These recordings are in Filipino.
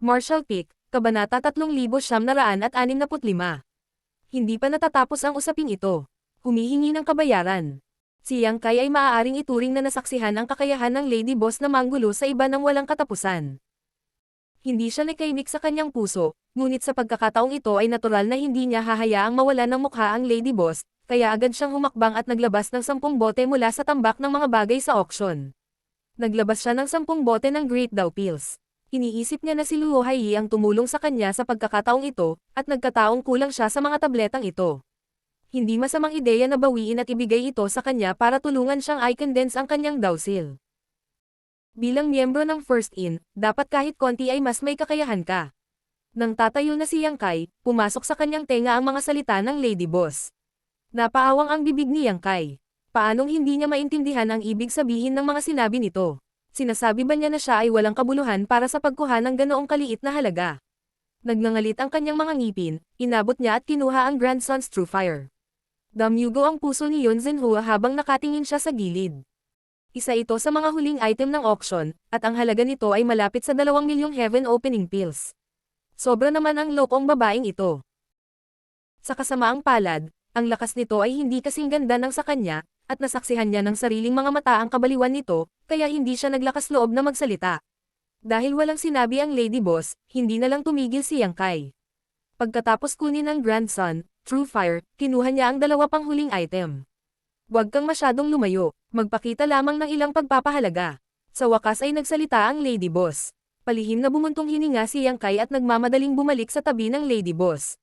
Martial Peak, Kabanata 3965. Hindi pa natatapos ang usaping ito. Humihingi ng kabayaran. Si Yang Kai ay maaaring ituring na nasaksihan ang kakayahan ng Lady Boss na manggulo sa iba ng walang katapusan. Hindi siya nakaimik sa kanyang puso, ngunit sa pagkakataong ito ay natural na hindi niya hahayaang mawalan ng mukha ang Lady Boss, kaya agad siyang humakbang at naglabas ng 10 bote mula sa tambak ng mga bagay sa auction. Naglabas siya ng 10 bote ng Great Dao Pills. Iniisip niya na si Luo Haiyi ang tumulong sa kanya sa pagkakataong ito, at nagkataong kulang siya sa mga tabletang ito. Hindi masamang ideya na bawiin at ibigay ito sa kanya para tulungan siyang i-condense ang kanyang Dao-Seal. Bilang miyembro ng First In, dapat kahit konti ay mas may kakayahan ka. Nang tatayo na si Yang Kai, pumasok sa kanyang tenga ang mga salita ng Lady Boss. Napaawang ang bibig ni Yang Kai. Paanong hindi niya maintindihan ang ibig sabihin ng mga sinabi nito? Sinasabi ba niya na siya ay walang kabuluhan para sa pagkuha ng ganoong kaliit na halaga? Nagngangalit ang kanyang mga ngipin, inabot niya at kinuha ang Grandson's True Fire. Damyugo ang puso ni Yun Zhenhua habang nakatingin siya sa gilid. Isa ito sa mga huling item ng auction, at ang halaga nito ay malapit sa 2 milyong Heaven Opening Pills. Sobra naman ang lokong babaeng ito. Sa kasamaang palad, ang lakas nito ay hindi kasing ganda ng sa kanya, at nasaksihan niya ng sariling mga mata ang kabaliwan nito, kaya hindi siya naglakas loob na magsalita. Dahil walang sinabi ang Lady Boss, hindi na lang tumigil si Yang Kai. Pagkatapos kunin ang Grandson, True Fire, kinuha niya ang 2 pang huling item. Huwag kang masyadong lumayo, magpakita lamang ng ilang pagpapahalaga. Sa wakas ay nagsalita ang Lady Boss. Palihim na bumuntong hininga si Yang Kai at nagmamadaling bumalik sa tabi ng Lady Boss.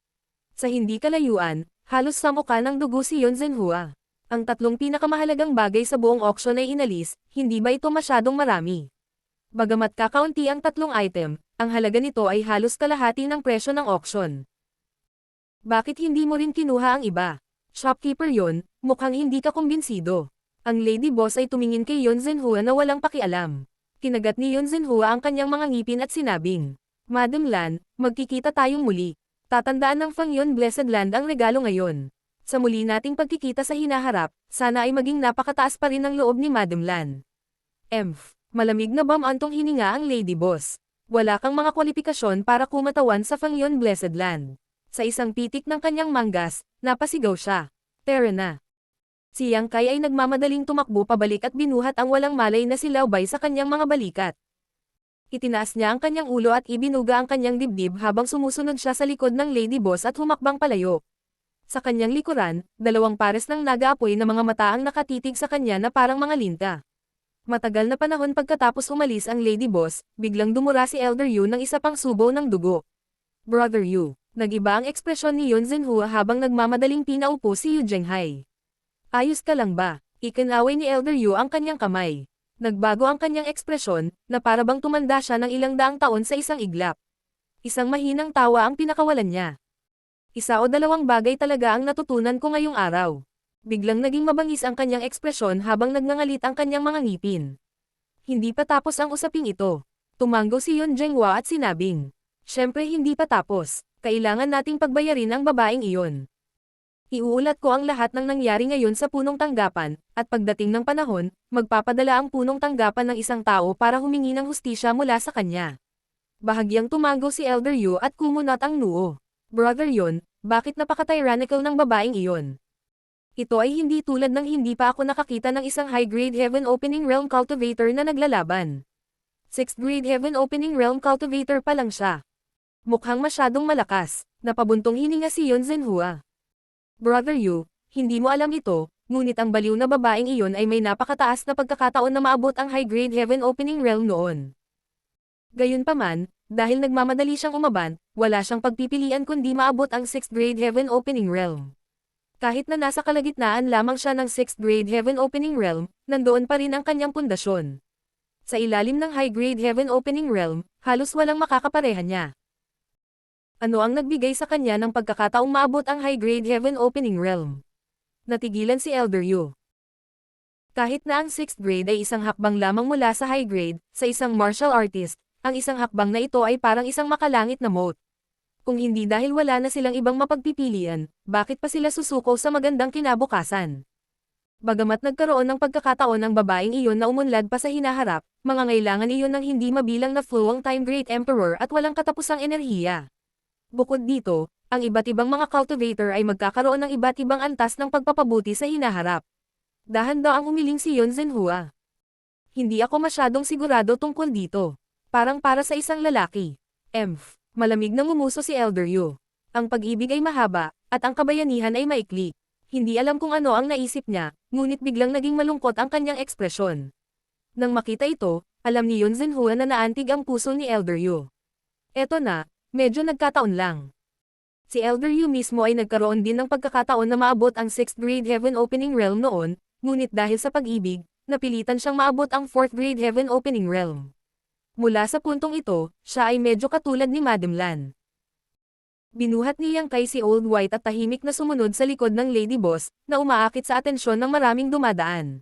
Sa hindi kalayuan, halos samuka ng dugo si Yun Zhenhua. Ang 3 pinakamahalagang bagay sa buong auction ay inalis, hindi ba ito masyadong marami? Bagamat kakaunti ang 3 item, ang halaga nito ay halos kalahati ng presyo ng auction. Bakit hindi mo rin kinuha ang iba? Shopkeeper yon, mukhang hindi ka kumbinsido. Ang Lady Boss ay tumingin kay Yun Zhenhua na walang pakialam. Kinagat ni Yun Zhenhua ang kanyang mga ngipin at sinabing, Madam Lan, magkikita tayong muli. Tatandaan ng Fang Yun Blessed Land ang regalo ngayon. Sa muli nating pagkikita sa hinaharap, sana ay maging napakataas pa rin ang loob ni Madam Lan. Malamig na bamantong hininga ang Lady Boss. Wala kang mga kwalifikasyon para kumatawan sa Fang Yun Blessed Land. Sa isang pitik ng kanyang manggas, napasigaw siya. Tara na. Si Yang Kai ay nagmamadaling tumakbo pabalik at binuhat ang walang malay na si Lao Bai sa kanyang mga balikat. Itinaas niya ang kanyang ulo at ibinuga ang kanyang dibdib habang sumusunod siya sa likod ng Lady Boss at humakbang palayo. Sa kanyang likuran, 2 pares ng nag-aapoy na mga mata ang nakatitig sa kanya na parang mga linta. Matagal na panahon pagkatapos umalis ang Lady Boss, biglang dumura si Elder Yu ng isa pang subo ng dugo. Brother Yu, nag-iba ang ekspresyon ni Yun Zhenhua habang nagmamadaling pinaupo si Yu Zhenghai. Ayos ka lang ba? Ikinaway ni Elder Yu ang kanyang kamay. Nagbago ang kanyang ekspresyon, na para bang tumanda siya ng ilang daang taon sa isang iglap. Isang mahinang tawa ang pinakawalan niya. 1 o 2 bagay talaga ang natutunan ko ngayong araw. Biglang naging mabangis ang kanyang ekspresyon habang nagngangalit ang kanyang mga ngipin. Hindi pa tapos ang usaping ito. Tumango si Yun Zhenghua at sinabing, Siyempre hindi pa tapos, kailangan nating pagbayarin ang babaeng iyon. Iuulat ko ang lahat ng nangyari ngayon sa punong tanggapan, at pagdating ng panahon, magpapadala ang punong tanggapan ng isang tao para humingi ng hustisya mula sa kanya. Bahagyang tumango si Elder Yu at kumunot ang noo. Brother Yun, bakit napaka-tyrannical ng babaeng iyon? Ito ay hindi tulad ng hindi pa ako nakakita ng isang high-grade Heaven Opening Realm Cultivator na naglalaban. 6th grade Heaven Opening Realm Cultivator pa lang siya. Mukhang masyadong malakas, napabuntong hininga si Yun Zhenhua. Brother Yu, hindi mo alam ito, ngunit ang baliw na babaeng iyon ay may napakataas na pagkakataon na maabot ang high-grade Heaven Opening Realm noon. Gayunpaman, dahil nagmamadali siyang umaban, wala siyang pagpipilian kundi maabot ang 6th grade Heaven Opening Realm. Kahit na nasa kalagitnaan lamang siya ng 6th grade Heaven Opening Realm, nandoon pa rin ang kanyang pundasyon. Sa ilalim ng high grade Heaven Opening Realm, halos walang makakapareha niya. Ano ang nagbigay sa kanya ng pagkakataong maabot ang high grade Heaven Opening Realm? Natigilan si Elder Yu. Kahit na ang 6th grade ay isang hakbang lamang mula sa high grade, sa isang martial artist, ang isang hakbang na ito ay parang isang makalangit na moat. Kung hindi dahil wala na silang ibang mapagpipilian, bakit pa sila susuko sa magandang kinabukasan? Bagamat nagkaroon ng pagkakataon ang babaeng iyon na umunlad pa sa hinaharap, mangangailangan iyon ng hindi mabilang na flow ang Time Great Emperor at walang katapusang enerhiya. Bukod dito, ang iba't ibang mga cultivator ay magkakaroon ng iba't ibang antas ng pagpapabuti sa hinaharap. Dahan-daang umiling si Yon Zhenhua. Hindi ako masyadong sigurado tungkol dito. Parang para sa isang lalaki. Malamig na ngumuso si Elder Yu. Ang pag-ibig ay mahaba, at ang kabayanihan ay maikli. Hindi alam kung ano ang naisip niya, ngunit biglang naging malungkot ang kanyang ekspresyon. Nang makita ito, alam ni Yon Zhenhua na naantig ang puso ni Elder Yu. Eto na, medyo nagkataon lang. Si Elder Yu mismo ay nagkaroon din ng pagkakataon na maabot ang 6th grade Heaven Opening Realm noon, ngunit dahil sa pag-ibig, napilitan siyang maabot ang 4th grade Heaven Opening Realm. Mula sa puntong ito, siya ay medyo katulad ni Madam Lan. Binuhat ni Yang Kai si Old White at tahimik na sumunod sa likod ng Lady Boss, na umaakit sa atensyon ng maraming dumadaan.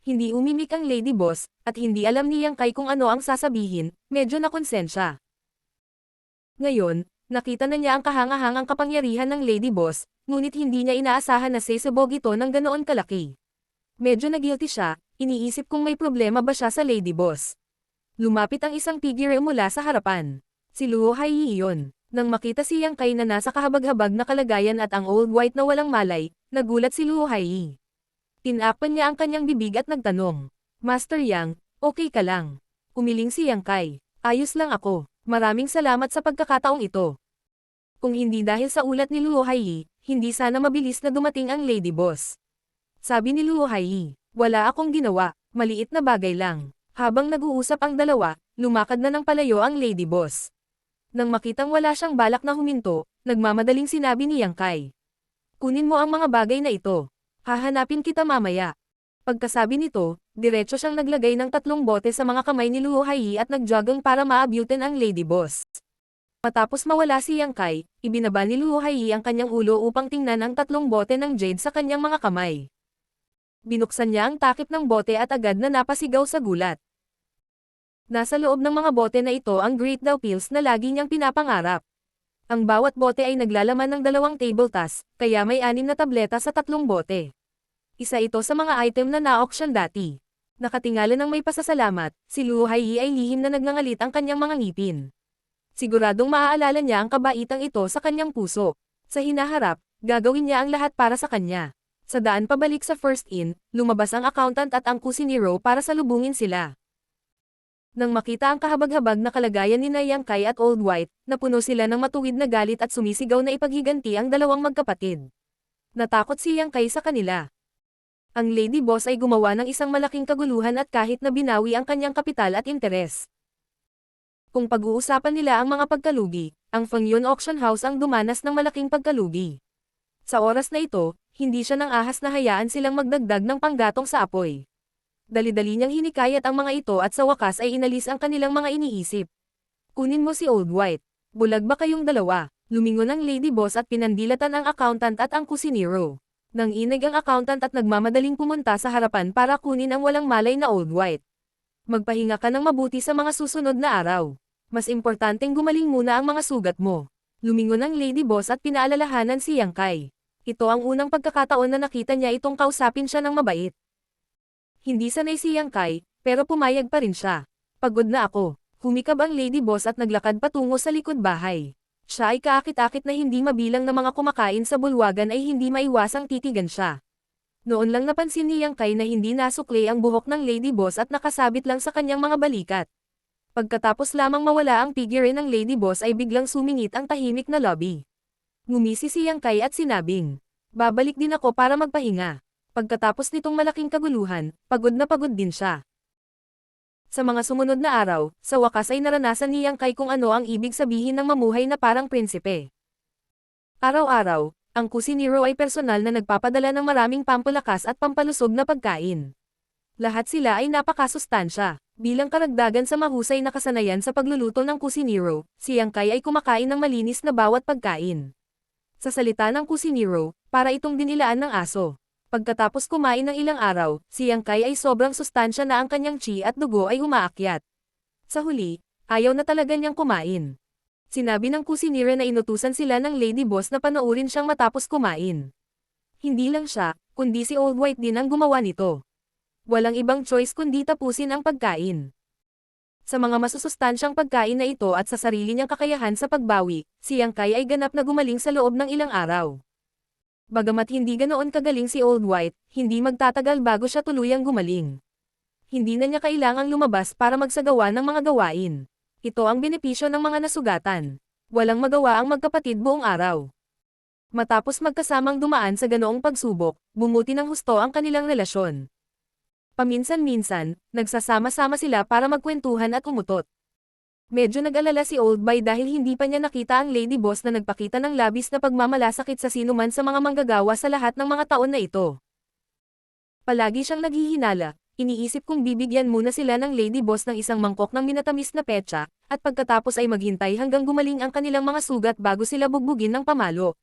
Hindi umimik ang Lady Boss, at hindi alam ni Yang Kai kung ano ang sasabihin, medyo nakonsensya. Ngayon, nakita na niya ang kahangahangang kapangyarihan ng Lady Boss, ngunit hindi niya inaasahan na sesabog ito ng ganoon kalaki. Medyo nagilty siya, iniisip kung may problema ba siya sa Lady Boss. Lumapit ang isang figure mula sa harapan. Si Luo Hai iyon. Nang makita si Yang Kai na nasa kahabag-habag na kalagayan at ang Old White na walang malay, nagulat si Luo Hai. Tinakpan niya ang kanyang bibig at nagtanong, Master Yang, okay ka lang? Umiling si Yang Kai. Ayos lang ako. Maraming salamat sa pagkakataong ito. Kung hindi dahil sa ulat ni Luo Hai, hindi sana mabilis na dumating ang Lady Boss. Sabi ni Luo Hai, wala akong ginawa, maliit na bagay lang. Habang nag-uusap ang dalawa, lumakad na ng palayo ang Lady Boss. Nang makitang wala siyang balak na huminto, nagmamadaling sinabi ni Yang Kai. Kunin mo ang mga bagay na ito. Hahanapin kita mamaya. Pagkasabi nito, diretso siyang naglagay ng 3 bote sa mga kamay ni Luo Hai at nagjogging para maabutin ang Lady Boss. Matapos mawala si Yang Kai, ibinaba ni Luo Hai ang kanyang ulo upang tingnan ang 3 bote ng jade sa kanyang mga kamay. Binuksan niya ang takip ng bote at agad na napasigaw sa gulat. Nasa loob ng mga bote na ito ang Great Dao Pills na lagi niyang pinapangarap. Ang bawat bote ay naglalaman ng 2 table tas, kaya may 6 na tableta sa 3 bote. Isa ito sa mga item na na-auction dati. Nakatingala ng may pasasalamat, si Luo Hai ay lihim na nagngangalit ang kanyang mga ngipin. Siguradong maaalala niya ang kabaitang ito sa kanyang puso. Sa hinaharap, gagawin niya ang lahat para sa kanya. Sa daan pabalik sa First Inn, lumabas ang accountant at ang kusinero para salubungin sila. Nang makita ang kahabag-habag na kalagayan ni Yang Kai at Old White, napuno sila ng matuwid na galit at sumisigaw na ipaghiganti ang dalawang magkapatid. Natakot si Yang Kai sa kanila. Ang Lady Boss ay gumawa ng isang malaking kaguluhan at kahit na binawi ang kanyang kapital at interes. Kung pag-uusapan nila ang mga pagkalugi, ang Fangyun Auction House ang dumanas ng malaking pagkalugi. Sa oras na ito, hindi siya nang ahas na hayaan silang magdagdag ng panggatong sa apoy. Dali-dali niyang hinikayat ang mga ito at sa wakas ay inalis ang kanilang mga iniisip. Kunin mo si Old White. Bulag ba kayong dalawa? Lumingon ang Lady Boss at pinandilatan ang accountant at ang kusinero. Nang inig ang accountant at nagmamadaling pumunta sa harapan para kunin ang walang malay na Old White. Magpahinga ka ng mabuti sa mga susunod na araw. Mas importanteng gumaling muna ang mga sugat mo. Lumingon ang Lady Boss at pinaalalahanan si Yang Kai. Ito ang unang pagkakataon na nakita niya itong kausapin siya ng mabait. Hindi sanay si Yang Kai, pero pumayag pa rin siya. Pagod na ako. Humikab ang Lady Boss at naglakad patungo sa likod bahay. Siya ay kaakit-akit na hindi mabilang na mga kumakain sa bulwagan ay hindi maiwasang titigan siya. Noon lang napansin ni Yang Kai na hindi nasukli ang buhok ng Lady Boss at nakasabit lang sa kanyang mga balikat. Pagkatapos lamang mawala ang figure ng Lady Boss ay biglang sumingit ang tahimik na lobby. Ngumisi si Yang Kai at sinabing, babalik din ako para magpahinga. Pagkatapos nitong malaking kaguluhan, pagod na pagod din siya. Sa mga sumunod na araw, sa wakas ay naranasan ni Yang Kai kung ano ang ibig sabihin ng mamuhay na parang prinsipe. Araw-araw, ang kusinero ay personal na nagpapadala ng maraming pampalakas at pampalusog na pagkain. Lahat sila ay napakasustansya. Bilang karagdagan sa mahusay na kasanayan sa pagluluto ng kusinero, si Yang Kai ay kumakain ng malinis na bawat pagkain. Sa salita ng kusinero, para itong dinilaan ng aso. Pagkatapos kumain ng ilang araw, si Yang Kai ay sobrang sustansya na ang kanyang chi at dugo ay umaakyat. Sa huli, ayaw na talaga niyang kumain. Sinabi ng kusinira na inutusan sila ng Lady Boss na panoorin siyang matapos kumain. Hindi lang siya, kundi si Old White din ang gumawa nito. Walang ibang choice kundi tapusin ang pagkain. Sa mga masusustansyang pagkain na ito at sa sarili niyang kakayahan sa pagbawi, si Yang Kai ay ganap na gumaling sa loob ng ilang araw. Bagamat hindi ganoon kagaling si Old White, hindi magtatagal bago siya tuluyang gumaling. Hindi na niya kailangang lumabas para magsagawa ng mga gawain. Ito ang benepisyo ng mga nasugatan. Walang magawa ang magkapatid buong araw. Matapos magkasamang dumaan sa ganoong pagsubok, bumuti ng husto ang kanilang relasyon. Paminsan-minsan, nagsasama-sama sila para magkwentuhan at umutot. Medyo nag-alala si Old Boy dahil hindi pa niya nakita ang Lady Boss na nagpakita ng labis na pagmamalasakit sa sinuman sa mga manggagawa sa lahat ng mga taon na ito. Palagi siyang naghihinala, iniisip kung bibigyan muna sila ng Lady Boss ng isang mangkok ng minatamis na petsa, at pagkatapos ay maghintay hanggang gumaling ang kanilang mga sugat bago sila bugbugin ng pamalo.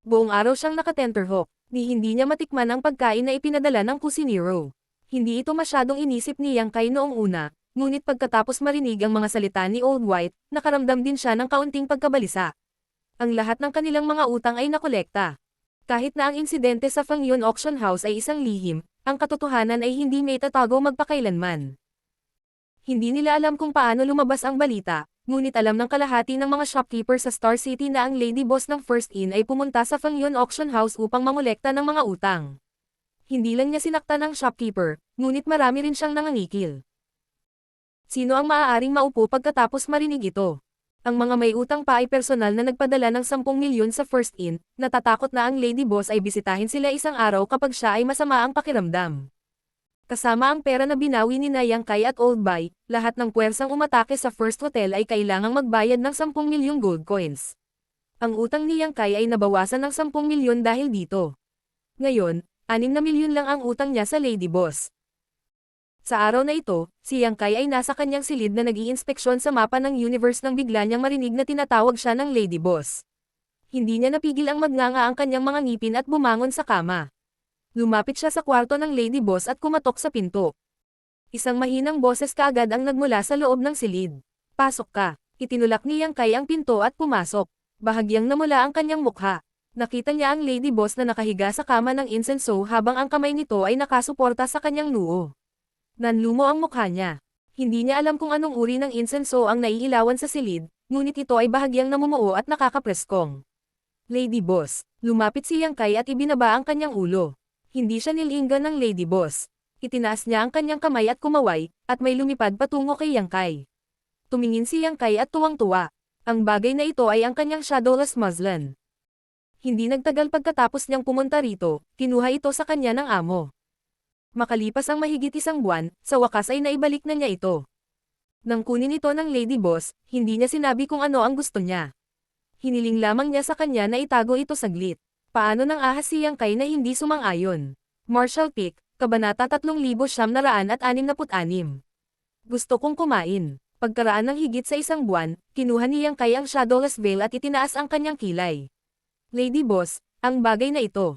Buong araw siyang naka-tenterhook, hindi niya matikman ang pagkain na ipinadala ng kusinero. Hindi ito masyadong inisip ni Yang Kai noong una. Ngunit pagkatapos marinig ang mga salita ni Old White, nakaramdam din siya ng kaunting pagkabalisa. Ang lahat ng kanilang mga utang ay nakolekta. Kahit na ang insidente sa Fangyun Auction House ay isang lihim, ang katotohanan ay hindi may tatago magpakailanman. Hindi nila alam kung paano lumabas ang balita, ngunit alam ng kalahati ng mga shopkeeper sa Star City na ang Lady Boss ng First Inn ay pumunta sa Fangyun Auction House upang mangolekta ng mga utang. Hindi lang niya sinaktan ng shopkeeper, ngunit marami rin siyang nangangikil. Sino ang maaaring maupo pagkatapos marinig ito? Ang mga may utang pa ay personal na nagpadala ng 10 milyon sa First Inn, natatakot na ang Lady Boss ay bisitahin sila isang araw kapag siya ay masama ang pakiramdam. Kasama ang pera na binawi ni Yang Kai at Old Boy, lahat ng puwersang umatake sa First Hotel ay kailangang magbayad ng 10 milyong gold coins. Ang utang ni Yang Kai ay nabawasan ng 10 milyon dahil dito. Ngayon, 6 na milyon lang ang utang niya sa Lady Boss. Sa araw na ito, si Yang Kai ay nasa kanyang silid na nag-iinspeksyon sa mapa ng universe nang bigla niyang marinig na tinatawag siya ng Lady Boss. Hindi niya napigil ang magnganga ang kanyang mga ngipin at bumangon sa kama. Lumapit siya sa kwarto ng Lady Boss at kumatok sa pinto. Isang mahinang boses kaagad ang nagmula sa loob ng silid. "Pasok ka." Itinulak ni Yang Kai ang pinto at pumasok. Bahagyang namula ang kanyang mukha. Nakita niya ang Lady Boss na nakahiga sa kama ng insenso habang ang kamay nito ay nakasuporta sa kanyang noo. Nanlumo ang mukha niya. Hindi niya alam kung anong uri ng insenso ang naiilawan sa silid, ngunit ito ay bahagyang namumuo at nakakapreskong. Lady Boss. Lumapit si Yang Kai at ibinaba ang kanyang ulo. Hindi siya nilinggan ng Lady Boss. Itinaas niya ang kanyang kamay at kumaway, at may lumipad patungo kay Yang Kai. Tumingin si Yang Kai at tuwang-tuwa. Ang bagay na ito ay ang kanyang shadowless muslin. Hindi nagtagal pagkatapos niyang pumunta rito, kinuha ito sa kanya ng amo. Makalipas ang mahigit 1 buwan, sa wakas ay naibalik na niya ito. Nang kunin ito ng Lady Boss, hindi niya sinabi kung ano ang gusto niya. Hiniling lamang niya sa kanya na itago ito saglit. Paano nang ahas si Yang Kai na hindi sumang-ayon? Marshall Peak, Kabanata 3966. Gusto kong kumain. Pagkaraan ng higit sa 1 buwan, kinuha ni Yang Kai ang shadowless veil at itinaas ang kanyang kilay. Lady Boss, ang bagay na ito.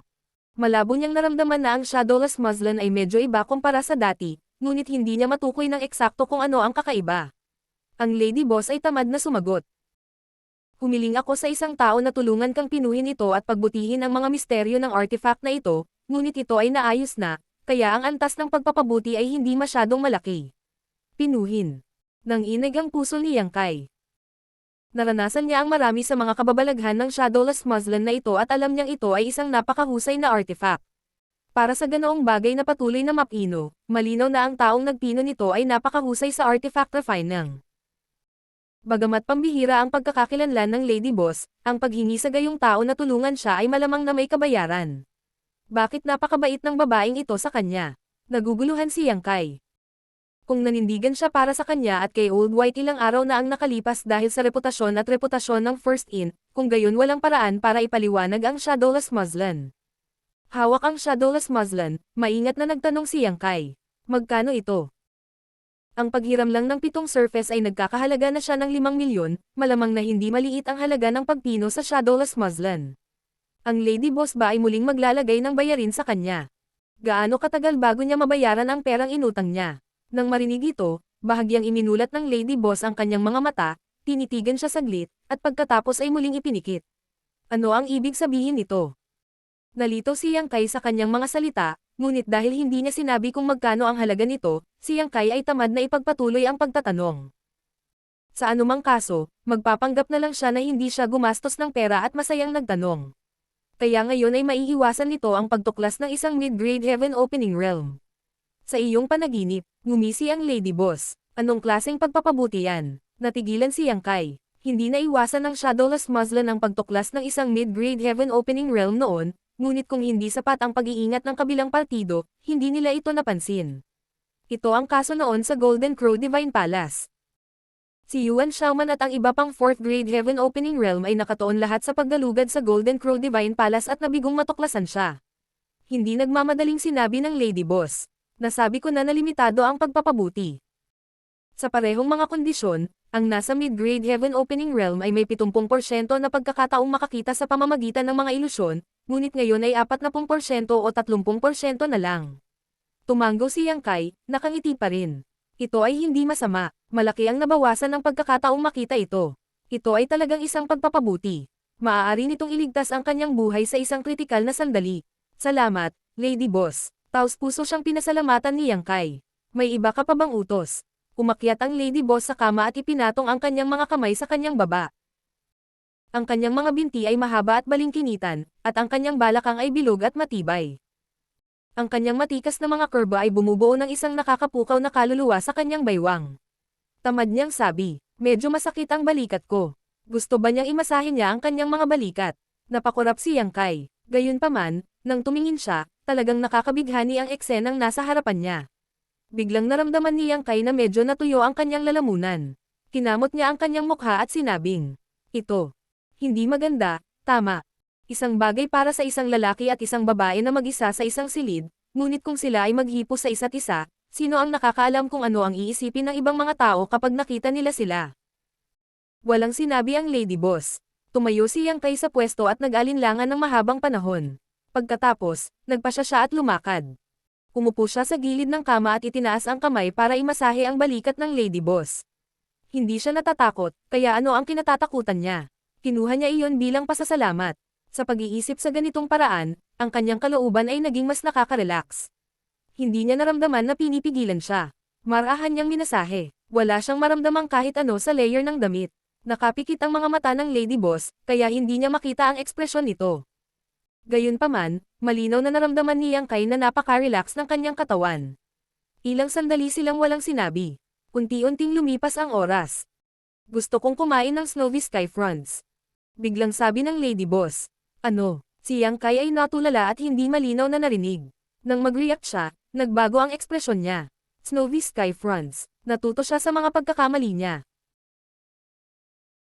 Malabo niyang naramdaman na ang shadowless muslin ay medyo iba kumpara sa dati, ngunit hindi niya matukoy ng eksakto kung ano ang kakaiba. Ang Lady Boss ay tamad na sumagot. Humiling ako sa isang tao na tulungan kang pinuhin ito at pagbutihin ang mga misteryo ng artifact na ito, ngunit ito ay naayos na, kaya ang antas ng pagpapabuti ay hindi masyadong malaki. Pinuhin. Nanginig ang puso ni Yang Kai. Naranasan niya ang marami sa mga kababalaghan ng shadowless muslin na ito at alam niyang ito ay isang napakahusay na artifact. Para sa ganoong bagay na patuloy na mapino, malinaw na ang taong nagpino nito ay napakahusay sa artifact refining. Bagamat pambihira ang pagkakakilanlan ng Lady Boss, ang paghingi sa gayong tao na tulungan siya ay malamang na may kabayaran. Bakit napakabait ng babaeng ito sa kanya? Naguguluhan si Yang Kai. Kung nanindigan siya para sa kanya at kay Old White ilang araw na ang nakalipas dahil sa reputasyon ng First Inn, kung gayon walang paraan para ipaliwanag ang shadowless muslin. Hawak ang shadowless muslin, maingat na nagtanong si Yang Kai. Magkano ito? Ang paghiram lang ng 7 surface ay nagkakahalaga na siya ng 5 milyon, malamang na hindi maliit ang halaga ng pagpino sa shadowless muslin. Ang Lady Boss ba ay muling maglalagay ng bayarin sa kanya? Gaano katagal bago niya mabayaran ang perang inutang niya? Nang marinig ito, bahagyang iminulat ng Lady Boss ang kanyang mga mata, tinitigan siya saglit, at pagkatapos ay muling ipinikit. Ano ang ibig sabihin nito? Nalito si Yang Kai sa kanyang mga salita, ngunit dahil hindi niya sinabi kung magkano ang halaga nito, si Yang Kai ay tamad na ipagpatuloy ang pagtatanong. Sa anumang kaso, magpapanggap na lang siya na hindi siya gumastos ng pera at masayang nagtanong. Kaya ngayon ay maiiwasan nito ang pagtuklas ng isang mid-grade heaven opening realm. Sa iyong panaginip, ngumisi ang Lady Boss. Anong klaseng pagpapabuti yan? Natigilan si Yang Kai. Hindi na iwasan ng Shadowless Muslin ang pagtuklas ng isang mid-grade heaven opening realm noon, ngunit kung hindi sapat ang pag-iingat ng kabilang partido, hindi nila ito napansin. Ito ang kaso noon sa Golden Crow Divine Palace. Si Yuan Xiaoman at ang iba pang 4th grade heaven opening realm ay nakatuon lahat sa paggalugad sa Golden Crow Divine Palace at nabigong matuklasan siya. Hindi nagmamadaling sinabi ng Lady Boss. Nasabi ko na limitado ang pagpapabuti. Sa parehong mga kondisyon, ang nasa mid-grade heaven opening realm ay may 70% na pagkakataong makakita sa pamamagitan ng mga ilusyon, ngunit ngayon ay 40% o 30% na lang. Tumanggo si Yang Kai, nakangiti pa rin. Ito ay hindi masama, malaki ang nabawasan ng pagkakataong makita ito. Ito ay talagang isang pagpapabuti. Maaari nitong iligtas ang kanyang buhay sa isang kritikal na sandali. Salamat, Lady Boss. Taos-puso siyang pinasalamatan ni Yang Kai. May iba ka pa bang utos? Umakyat ang Lady Boss sa kama at ipinatong ang kanyang mga kamay sa kanyang baba. Ang kanyang mga binti ay mahaba at balingkinitan, at ang kanyang balakang ay bilog at matibay. Ang kanyang matikas na mga kurba ay bumubuo ng isang nakakapukaw na kaluluwa sa kanyang baywang. Tamad niyang sabi, medyo masakit ang balikat ko. Gusto ba niyang imasahin niya ang kanyang mga balikat? Napakurap si Yang Kai. Gayunpaman, nang tumingin siya, talagang nakakabighani ang eksenang nasa harapan niya. Biglang naramdaman ni Yang Kai na medyo natuyo ang kanyang lalamunan. Kinamot niya ang kanyang mukha at sinabing, ito. Hindi maganda, tama. Isang bagay para sa isang lalaki at isang babae na mag-isa sa isang silid, ngunit kung sila ay maghipo sa isa't isa, sino ang nakakaalam kung ano ang iisipin ng ibang mga tao kapag nakita nila sila? Walang sinabi ang Lady Boss. Tumayo si Yang Kai sa pwesto at nag-alinlangan ng mahabang panahon. Pagkatapos, nagpasya siya at lumakad. Umupo siya sa gilid ng kama at itinaas ang kamay para imasahe ang balikat ng Lady Boss. Hindi siya natatakot, kaya ano ang kinatatakutan niya? Kinuha niya iyon bilang pasasalamat. Sa pag-iisip sa ganitong paraan, ang kanyang kalooban ay naging mas nakaka-relax. Hindi niya naramdaman na pinipigilan siya. Marahan niyang minasahe. Wala siyang maramdamang kahit ano sa layer ng damit. Nakapikit ang mga mata ng Lady Boss, kaya hindi niya makita ang ekspresyon nito. Gayunpaman, malinaw na naramdaman ni Yang Kai na napaka-relax ng kanyang katawan. Ilang sandali silang walang sinabi. Unti-unting lumipas ang oras. Gusto kong kumain ng Snowy Sky Fronts. Biglang sabi ng Lady Boss. Ano? Si Yang Kai ay natulala at hindi malinaw na narinig. Nang mag-react siya, nagbago ang ekspresyon niya. Snowy Sky Fronts. Natuto siya sa mga pagkakamali niya.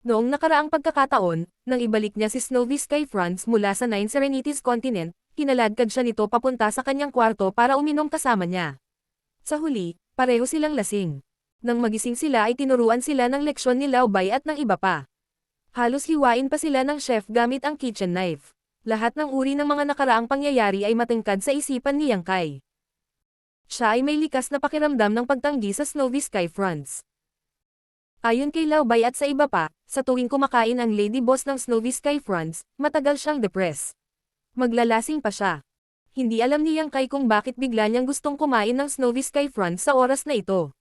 Noong nakaraang pagkakataon, nang ibalik niya si Snowy Sky Fronts mula sa Nine Serenities Continent, kinaladkad siya nito papunta sa kanyang kwarto para uminom kasama niya. Sa huli, pareho silang lasing. Nang magising sila ay tinuruan sila ng leksyon ni Lao Bai at ng iba pa. Halos hiwain pa sila ng chef gamit ang kitchen knife. Lahat ng uri ng mga nakaraang pangyayari ay matangkad sa isipan ni Yang Kai. Siya ay may likas na pakiramdam ng pagtanggi sa Snowy Sky Fronts. Ayon kay Lao Bai at sa iba pa, sa tuwing kumakain ang Lady Boss ng Snowy Sky Fronts, matagal siyang depressed. Maglalasing pa siya. Hindi alam ni Yang Kai kung bakit bigla niyang gustong kumain ng Snowy Sky Fronts sa oras na ito.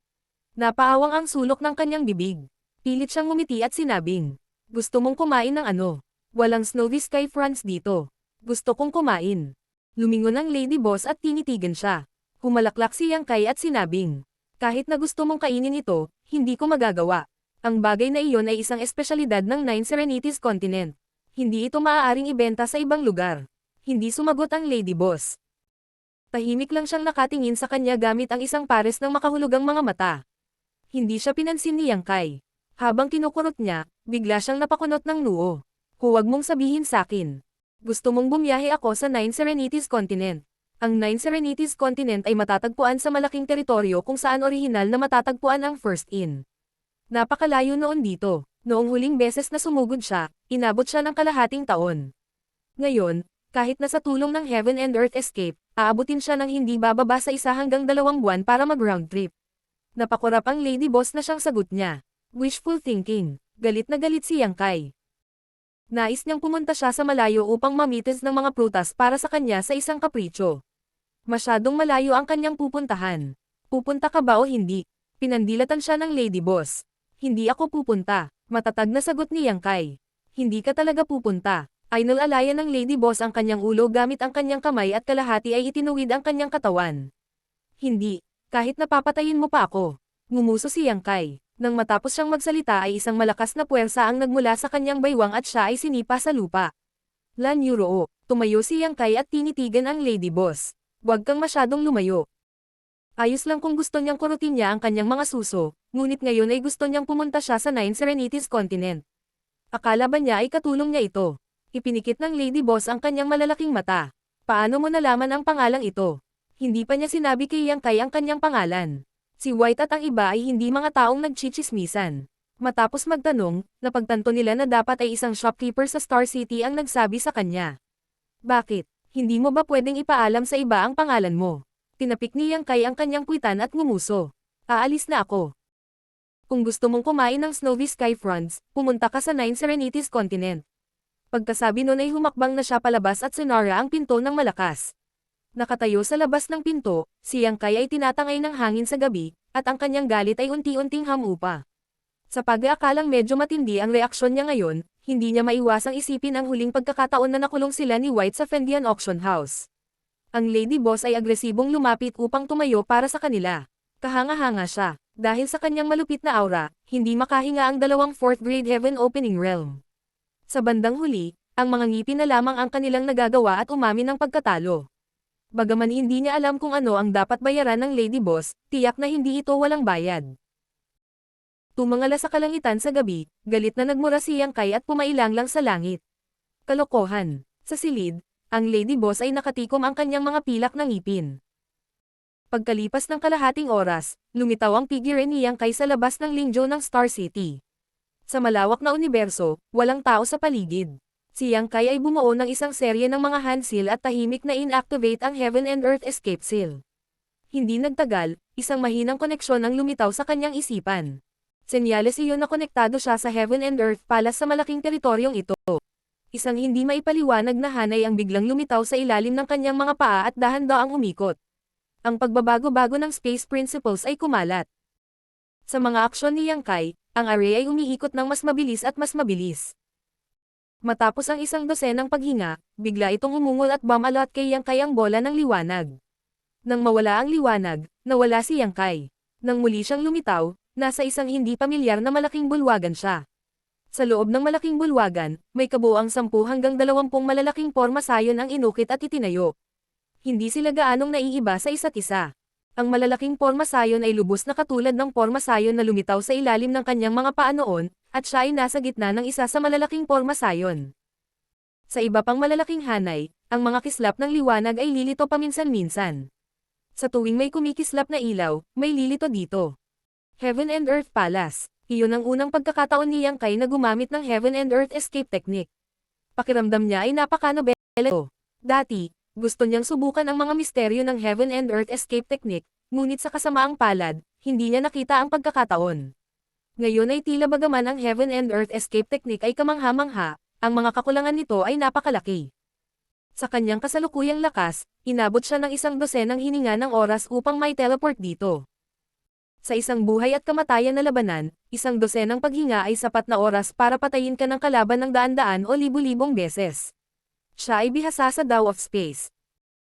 Napaawang ang sulok ng kanyang bibig. Pilit siyang ngumiti at sinabing, gusto mong kumain ng ano? Walang Snowy Sky Fronts dito. Gusto kong kumain. Lumingon ang Lady Boss at tinitigan siya. Humalaklak si Yang Kai at sinabing, kahit na gusto mong kainin ito, hindi ko magagawa. Ang bagay na iyon ay isang espesyalidad ng Nine Serenities Continent. Hindi ito maaaring ibenta sa ibang lugar. Hindi sumagot ang Lady Boss. Tahimik lang siyang nakatingin sa kanya gamit ang isang pares ng makahulugang mga mata. Hindi siya pinansin ni Yang Kai. Habang kinukurot niya, bigla siyang napakunot ng noo. Huwag mong sabihin sakin. Gusto mong bumiyahe ako sa Nine Serenities Continent. Ang Nine Serenities Continent ay matatagpuan sa malaking teritoryo kung saan orihinal na matatagpuan ang First Inn. Napakalayo noon dito. Noong huling beses na sumugod siya, inabot siya ng kalahating taon. Ngayon, kahit na sa tulong ng Heaven and Earth Escape, aabutin siya ng hindi bababa sa 1 hanggang 2 buwan para mag-round trip. Napakurap ang Lady Boss na siyang sagot niya. Wishful thinking. Galit na galit si Yang Kai. Nais niyang pumunta siya sa malayo upang mamitis ng mga prutas para sa kanya sa isang kapritsyo. Masyadong malayo ang kanyang pupuntahan. Pupunta ka ba o hindi? Pinandilatan siya ng Lady Boss. Hindi ako pupunta. Matatag na sagot ni Yang Kai. Hindi ka talaga pupunta. Inalalayan ng Lady Boss ang kanyang ulo gamit ang kanyang kamay at kalahati ay itinuwid ang kanyang katawan. Hindi. Kahit napapatayin mo pa ako. Ngumuso si Yang Kai. Nang matapos siyang magsalita ay isang malakas na puwersa ang nagmula sa kanyang baywang at siya ay sinipa sa lupa. Lan Yuroo. Tumayo si Yang Kai at tinitigan ang Lady Boss. Huwag kang masyadong lumayo. Ayos lang kung gusto niyang kurutin niya ang kanyang mga suso, ngunit ngayon ay gusto niyang pumunta siya sa Nine Serenities Continent. Akala ba niya ay katulong niya ito? Ipinikit ng Lady Boss ang kanyang malalaking mata. Paano mo nalaman ang pangalang ito? Hindi pa niya sinabi kay Yang Kai ang kanyang pangalan. Si White at ang iba ay hindi mga taong nagchichismisan. Matapos magtanong, napagtanto nila na dapat ay isang shopkeeper sa Star City ang nagsabi sa kanya. Bakit? Hindi mo ba pwedeng ipaalam sa iba ang pangalan mo? Tinapik ni Yang Kai ang kanyang kwitan at ngumuso. Aalis na ako. Kung gusto mong kumain ng Snowy Sky Fronts, pumunta ka sa Nine Serenities Continent. Pagkasabi nun ay humakbang na siya palabas at sinara ang pinto ng malakas. Nakatayo sa labas ng pinto, si Yang Kai ay tinatangay ng hangin sa gabi, at ang kanyang galit ay unti-unting hamupa. Sa pag-aakalang medyo matindi ang reaksyon niya ngayon, hindi niya maiwasang isipin ang huling pagkakataon na nakulong sila ni White sa Fendian Auction House. Ang Lady Boss ay agresibong lumapit upang tumayo para sa kanila. Kahanga-hanga siya. Dahil sa kanyang malupit na aura, hindi makahinga ang dalawang 4th grade Heaven Opening Realm. Sa bandang huli, ang mga ngipin na lamang ang kanilang nagagawa at umamin ng pagkatalo. Bagaman hindi niya alam kung ano ang dapat bayaran ng Lady Boss, tiyak na hindi ito walang bayad. Tumangala sa kalangitan sa gabi, galit na nagmura si Yang Kai at pumailanglang sa langit. Kalokohan. Sa silid, ang Lady Boss ay nakatikom ang kanyang mga pilak ng ngipin. Pagkalipas ng kalahating oras, lumitaw ang figure ni Yang Kai sa labas ng lingjo ng Star City. Sa malawak na universo, walang tao sa paligid. Si Yang Kai ay bumuo ng isang serye ng mga hand seal at tahimik na inactivate ang Heaven and Earth Escape Seal. Hindi nagtagal, isang mahinang koneksyon ang lumitaw sa kanyang isipan. Senyales iyon na konektado siya sa Heaven and Earth Palace sa malaking teritoryong ito. Isang hindi maipaliwanag na hanay ang biglang lumitaw sa ilalim ng kanyang mga paa at dahan-daang umikot. Ang pagbabago-bago ng space principles ay kumalat. Sa mga aksyon ni Yang Kai, ang array ay umiikot ng mas mabilis at mas mabilis. Matapos ang isang dosenang paghinga, bigla itong umungol at bumalot kay Yang Kai ang bola ng liwanag. Nang mawala ang liwanag, nawala si Yang Kai. Nang muli siyang lumitaw, nasa isang hindi pamilyar na malaking bulwagan siya. Sa loob ng malaking bulwagan, may kabuuang 10 hanggang 20 malalaking porma sayon ang inukit at itinayo. Hindi sila gaanong naiiba sa isa't isa. Ang malalaking porma sayon ay lubos na katulad ng porma sayon na lumitaw sa ilalim ng kanyang mga paa noon, at siya ay nasa gitna ng isa sa malalaking porma sayon. Sa iba pang malalaking hanay, ang mga kislap ng liwanag ay lilito paminsan-minsan. Sa tuwing may kumikislap na ilaw, may lilito dito. Heaven and Earth Palace. Iyon ang unang pagkakataon ni Yang Kai na gumamit ng Heaven and Earth Escape Technique. Pakiramdam niya ay napakanobela. Dati, gusto niyang subukan ang mga misteryo ng Heaven and Earth Escape Technique, ngunit sa kasamaang palad, hindi niya nakita ang pagkakataon. Ngayon ay tila bagaman ang Heaven and Earth Escape Technique ay kamangha-mangha, ang mga kakulangan nito ay napakalaki. Sa kanyang kasalukuyang lakas, inabot siya ng 100 hininga ng oras upang may teleport dito. Sa isang buhay at kamatayan na labanan, 100 paghinga ay sapat na oras para patayin ka ng kalaban ng daan-daan o libu-libong beses. Siya ay bihasa sa Dao of Space.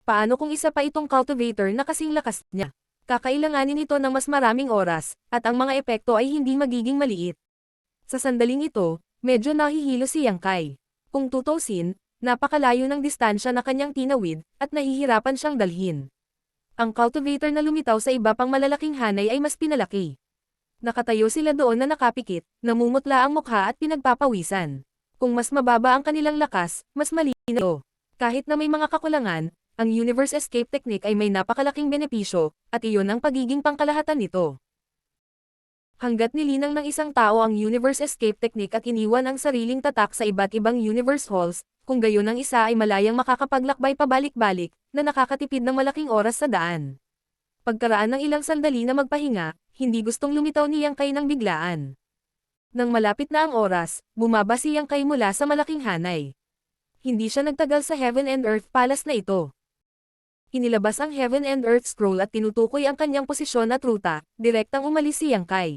Paano kung isa pa itong cultivator na kasing lakas niya? Kakailanganin ito ng mas maraming oras, at ang mga epekto ay hindi magiging maliit. Sa sandaling ito, medyo nahihilo si Yang Kai. Kung tutusin, napakalayo ng distansya na kanyang tinawid, at nahihirapan siyang dalhin. Ang cultivator na lumitaw sa iba pang malalaking hanay ay mas pinalaki. Nakatayo sila doon na nakapikit, namumutla ang mukha at pinagpapawisan. Kung mas mababa ang kanilang lakas, mas malinaw. Kahit na may mga kakulangan, ang Universe Escape Technique ay may napakalaking benepisyo, at iyon ang pagiging pangkalahatan nito. Hanggat nilinang ng isang tao ang Universe Escape Technique at iniwan ang sariling tatak sa iba't ibang Universe Halls, kung gayon ang isa ay malayang makakapaglakbay pabalik-balik, na nakakatipid ng malaking oras sa daan. Pagkaraan ng ilang sandali na magpahinga, hindi gustong lumitaw ni Yang Kai ng biglaan. Nang malapit na ang oras, bumaba si Yang Kai mula sa malaking hanay. Hindi siya nagtagal sa Heaven and Earth Palace na ito. Inilabas ang Heaven and Earth Scroll at tinutukoy ang kanyang posisyon at ruta, direktang umalis si Yang Kai.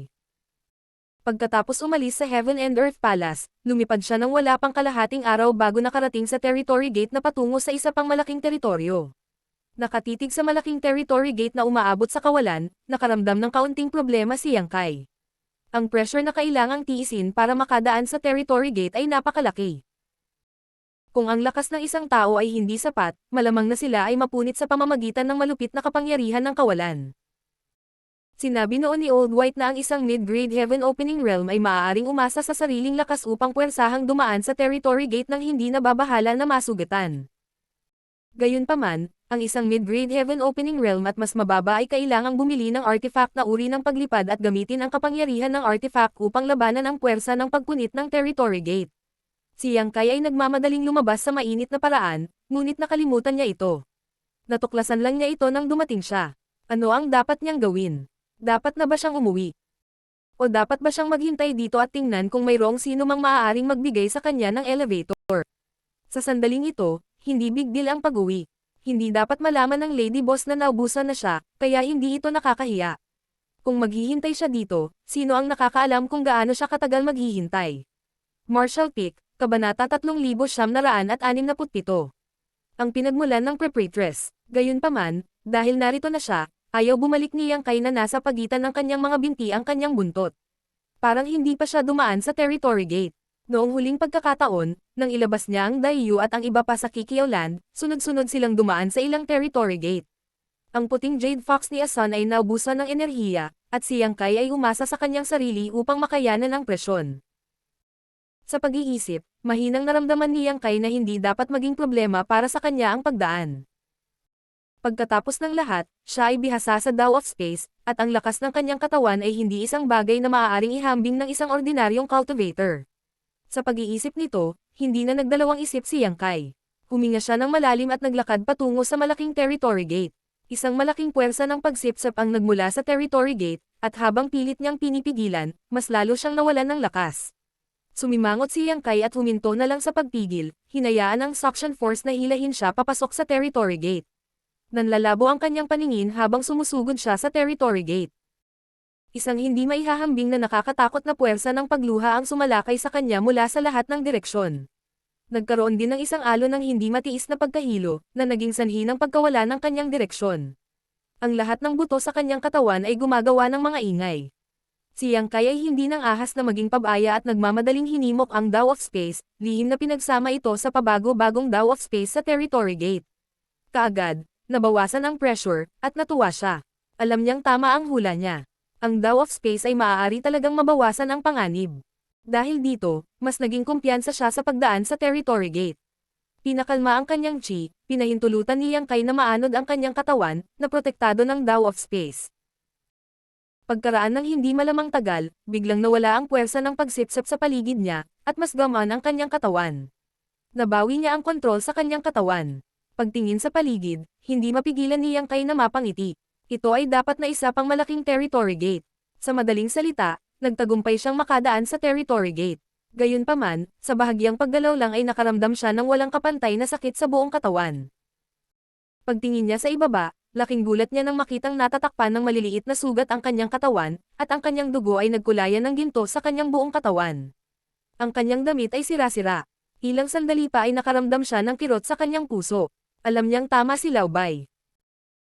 Pagkatapos umalis sa Heaven and Earth Palace, lumipad siya ng wala pang kalahating araw bago nakarating sa Territory Gate na patungo sa isa pang malaking teritoryo. Nakatitig sa malaking Territory Gate na umaabot sa kawalan, nakaramdam ng kaunting problema si Yang Kai. Ang pressure na kailangang tiisin para makadaan sa Territory Gate ay napakalaki. Kung ang lakas ng isang tao ay hindi sapat, malamang na sila ay mapunit sa pamamagitan ng malupit na kapangyarihan ng kawalan. Sinabi noon ni Old White na ang isang mid-grade Heaven Opening Realm ay maaaring umasa sa sariling lakas upang puwersahang dumaan sa Territory Gate nang hindi nababahala na masugatan. Gayunpaman, ang isang mid-grade Heaven Opening Realm at mas mababa ay kailangang bumili ng artifact na uri ng paglipad at gamitin ang kapangyarihan ng artifact upang labanan ang puwersa ng pagpunit ng Territory Gate. Si Yang Kai ay nagmamadaling lumabas sa mainit na paraan, ngunit nakalimutan niya ito. Natuklasan lang niya ito nang dumating siya. Ano ang dapat niyang gawin? Dapat na ba siyang umuwi? O dapat ba siyang maghintay dito at tingnan kung mayroong sino mang maaaring magbigay sa kanya ng elevator? Sa sandaling ito, hindi big deal ang pag-uwi. Hindi dapat malaman ng Lady Boss na naubusan na siya, kaya hindi ito nakakahiya. Kung maghihintay siya dito, sino ang nakakaalam kung gaano siya katagal maghihintay? Marshall Peak, Kabanata 3967. Ang pinagmulan ng Preparatress. Gayunpaman, dahil narito na siya, ayaw bumalik ni Yang Kai na nasa pagitan ng kanyang mga binti ang kanyang buntot. Parang hindi pa siya dumaan sa Territory Gate. Noong huling pagkakataon, nang ilabas niya ang Daiyu at ang iba pa sa Kikiao Land, sunod-sunod silang dumaan sa ilang Territory Gate. Ang puting Jade Fox ni Asan ay naubusan ng enerhiya, at si Yang Kai ay umasa sa kanyang sarili upang makayanan ang presyon. Sa pag-iisip, mahinang naramdaman ni Yang Kai na hindi dapat maging problema para sa kanya ang pagdaan. Pagkatapos ng lahat, siya ay bihasa sa Dao of Space, at ang lakas ng kanyang katawan ay hindi isang bagay na maaaring ihambing ng isang ordinaryong cultivator. Sa pag-iisip nito, hindi na nagdalawang isip si Yang Kai. Huminga siya ng malalim at naglakad patungo sa malaking Territory Gate. Isang malaking puwersa ng pagsipsap ang nagmula sa Territory Gate, at habang pilit niyang pinipigilan, mas lalo siyang nawalan ng lakas. Sumimangot si Yang Kai at huminto na lang sa pagpigil, hinayaan ang suction force na hilahin siya papasok sa Territory Gate. Nanlalabo ang kanyang paningin habang sumusugod siya sa Territory Gate. Isang hindi maihahambing na nakakatakot na puwersa ng pagluha ang sumalakay sa kanya mula sa lahat ng direksyon. Nagkaroon din ng isang alon ng hindi matiis na pagkahilo, na naging sanhi ng pagkawala ng kanyang direksyon. Ang lahat ng buto sa kanyang katawan ay gumagawa ng mga ingay. Si Yang Kai ay hindi nang ahas na maging pabaya at nagmamadaling hinimok ang Dao of Space, lihim na pinagsama ito sa pabago-bagong Dao of Space sa Territory Gate. Kaagad, nabawasan ang pressure, at natuwa siya. Alam niyang tama ang hula niya. Ang Dao of Space ay maaari talagang mabawasan ang panganib. Dahil dito, mas naging kumpiyansa siya sa pagdaan sa Territory Gate. Pinakalma ang kanyang chi, pinahintulutan ni Yang Kai na maanod ang kanyang katawan, na protektado ng Dao of Space. Pagkaraan ng hindi malamang tagal, biglang nawala ang puwersa ng pagsipsap sa paligid niya, at mas gamaan ang kanyang katawan. Nabawi niya ang kontrol sa kanyang katawan. Pagtingin sa paligid, hindi mapigilan ni Yang Kai na mapangiti. Ito ay dapat na isa pang malaking Territory Gate. Sa madaling salita, nagtagumpay siyang makadaan sa Territory Gate. Gayunpaman, sa bahagyang paggalaw lang ay nakaramdam siya ng walang kapantay na sakit sa buong katawan. Pagtingin niya sa ibaba, laking gulat niya nang makitang natatakpan ng maliliit na sugat ang kanyang katawan, at ang kanyang dugo ay nagkulayan ng ginto sa kanyang buong katawan. Ang kanyang damit ay sira-sira. Ilang sandali pa ay nakaramdam siya ng kirot sa kanyang puso. Alam niyang tama si Lao Bai.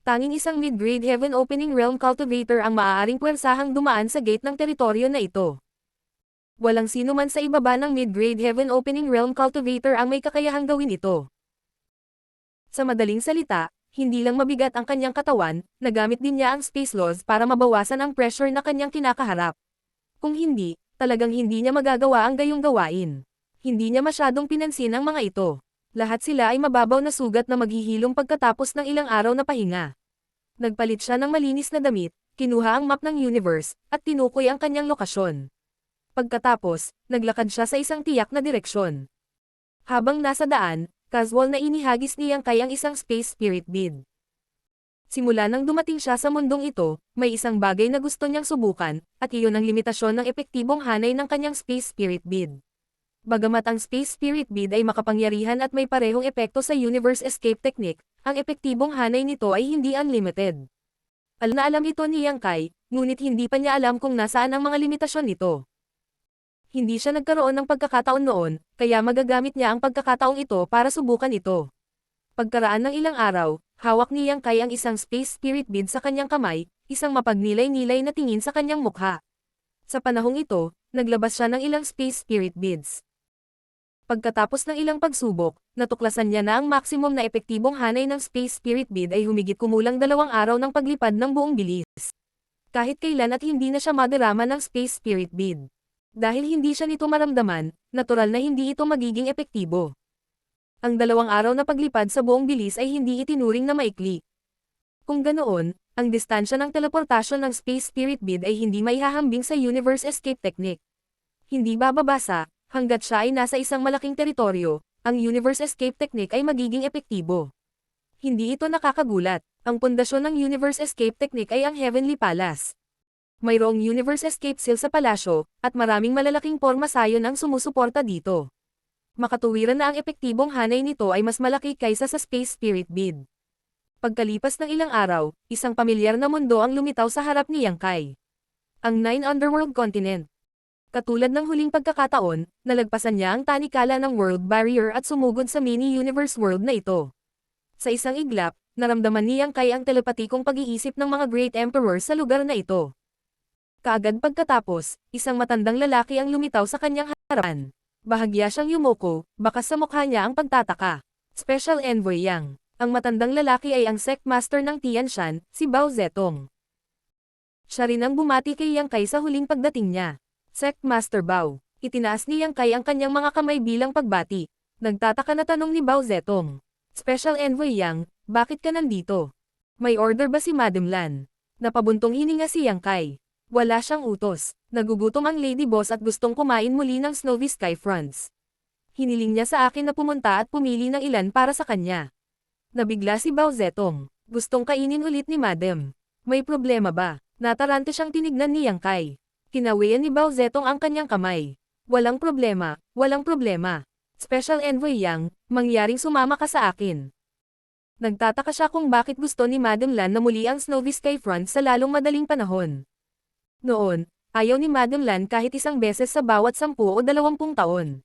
Tanging isang mid-grade Heaven Opening Realm Cultivator ang maaaring puwersahang dumaan sa gate ng teritoryo na ito. Walang sino man sa ibaba ng mid-grade Heaven Opening Realm Cultivator ang may kakayahang gawin ito. Sa madaling salita, hindi lang mabigat ang kanyang katawan, nagamit din niya ang space laws para mabawasan ang pressure na kanyang kinakaharap. Kung hindi, talagang hindi niya magagawa ang gayong gawain. Hindi niya masyadong pinansin ang mga ito. Lahat sila ay mababaw na sugat na maghihilom pagkatapos ng ilang araw na pahinga. Nagpalit siya ng malinis na damit, kinuha ang map ng universe, at tinukoy ang kanyang lokasyon. Pagkatapos, naglakad siya sa isang tiyak na direksyon. Habang nasa daan, casual na inihagis ni Yang Kai ang isang space spirit bead. Simula nang dumating siya sa mundong ito, may isang bagay na gusto niyang subukan, at iyon ang limitasyon ng epektibong hanay ng kanyang Space Spirit Bead. Bagamat ang Space Spirit Bead ay makapangyarihan at may parehong epekto sa Universe Escape Technique, ang epektibong hanay nito ay hindi unlimited. Alam na alam ito ni Yang Kai, ngunit hindi pa niya alam kung nasaan ang mga limitasyon nito. Hindi siya nagkaroon ng pagkakataon noon, kaya magagamit niya ang pagkakataong ito para subukan ito. Pagkaraan ng ilang araw, hawak ni Yang Kai ang isang Space Spirit Bead sa kanyang kamay, isang mapagnilay-nilay na tingin sa kanyang mukha. Sa panahong ito, naglabas siya ng ilang Space Spirit Beads. Pagkatapos ng ilang pagsubok, natuklasan niya na ang maximum na epektibong hanay ng Space Spirit Bead ay humigit kumulang 2 araw ng paglipad ng buong bilis. Kahit kailan at hindi na siya madarama ng Space Spirit Bead. Dahil hindi siya nito maramdaman, natural na hindi ito magiging epektibo. Ang 2 araw na paglipad sa buong bilis ay hindi itinuring na maikli. Kung ganoon, ang distansya ng teleportasyon ng Space Spirit Bead ay hindi maihahambing sa Universe Escape Technique. Hindi bababasa, hanggat siya ay nasa isang malaking teritoryo, ang Universe Escape Technique ay magiging epektibo. Hindi ito nakakagulat, ang pundasyon ng Universe Escape Technique ay ang Heavenly Palace. Mayroong Universe Escape Seal sa palasyo, at maraming malalaking pormasayon ang sumusuporta dito. Makatuwiran na ang epektibong hanay nito ay mas malaki kaysa sa Space Spirit Bead. Pagkalipas ng ilang araw, isang pamilyar na mundo ang lumitaw sa harap ni Yang Kai. Ang 9 Underworld Continent. Katulad ng huling pagkakataon, nalagpasan niya ang tanikala ng World Barrier at sumugod sa mini-universe world na ito. Sa isang iglap, naramdaman ni Yang Kai ang telepatikong pag-iisip ng mga Great Emperor sa lugar na ito. Kaagad pagkatapos, isang matandang lalaki ang lumitaw sa kanyang harapan. Bahagya siyang yumuko, bakas sa mukha niya ang pagtataka. Special Envoy Yang. Ang matandang lalaki ay ang Sect Master ng Tianshan, si Bao Zetong. Siya rin ang bumati kay Yang Kai sa huling pagdating niya. Sect Master Bao. Itinaas ni Yang Kai ang kanyang mga kamay bilang pagbati. Nagtataka na tanong ni Bao Zetong. Special Envoy Yang, bakit ka nandito? May order ba si Madam Lan? Napabuntong hininga si Yang Kai. Wala siyang utos. Nagugutom ang Lady Boss at gustong kumain muli ng Snowy Sky Fronts. Hiniling niya sa akin na pumunta at pumili ng ilan para sa kanya. Nabigla si Bao Zetong. Gustong kainin ulit ni Madam. May problema ba? Natarante siyang tinignan ni Yang Kai. Kinawian ni Bao Zetong ang kanyang kamay. Walang problema, walang problema. Special Envoy Yang, mangyaring sumama ka sa akin. Nagtataka siya kung bakit gusto ni Madam Lan na muli ang Snowy Sky Front sa lalong madaling panahon. Noon, ayaw ni Madam Lan kahit isang beses sa bawat 10 o 20 taon.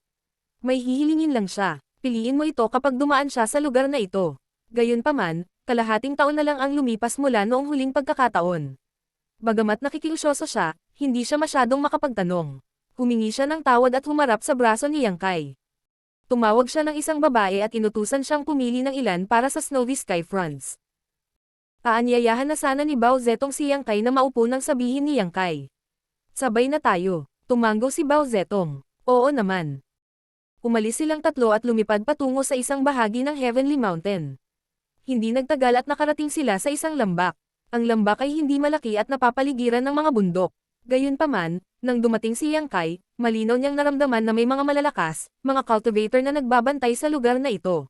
May hihilingin lang siya, piliin mo ito kapag dumaan siya sa lugar na ito. Gayunpaman, kalahating taon na lang ang lumipas mula noong huling pagkakataon. Bagamat nakikiusyoso siya, hindi siya masyadong makapagtanong. Humingi siya ng tawad at humarap sa braso ni Yang Kai. Tumawag siya ng isang babae at inutusan siyang pumili ng ilan para sa Snowy Sky Fronts. Aanyayahan na sana ni Bao Zetong si Yang Kai na maupo nang sabihin ni Yang Kai. Sabay na tayo. Tumanggo si Bao Zetong. Oo naman. Umalis silang tatlo at lumipad patungo sa isang bahagi ng Heavenly Mountain. Hindi nagtagal at nakarating sila sa isang lambak. Ang lambak ay hindi malaki at napapaligiran ng mga bundok. Gayunpaman, nang dumating si Yang Kai, malinaw niyang naramdaman na may mga malalakas, mga cultivator na nagbabantay sa lugar na ito.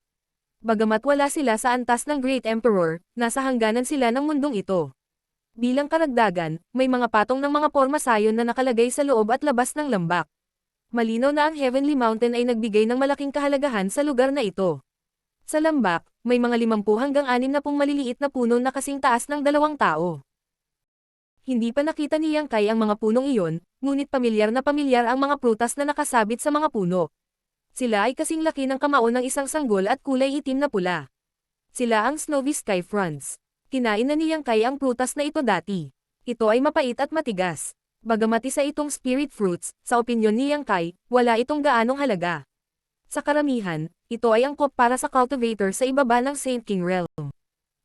Bagamat wala sila sa antas ng Great Emperor, nasa hangganan sila ng mundong ito. Bilang karagdagan, may mga patong ng mga pormasayon na nakalagay sa loob at labas ng lambak. Malinaw na ang Heavenly Mountain ay nagbigay ng malaking kahalagahan sa lugar na ito. Sa lambak, may mga 50 hanggang 60 maliliit na puno na kasing taas ng 2 tao. Hindi pa nakita ni Yang Kai ang mga punong iyon, ngunit pamilyar ang mga prutas na nakasabit sa mga puno. Sila ay kasing laki ng kamao ng isang sanggol at kulay itim na pula. Sila ang Snowy Sky Fronts. Kinain na ni Yang Kai ang prutas na ito dati. Ito ay mapait at matigas. Bagamat isa itong spirit fruits, sa opinyon ni Yang Kai, wala itong gaanong halaga. Sa karamihan, ito ay angkop para sa cultivator sa ibaba ng Saint King Realm.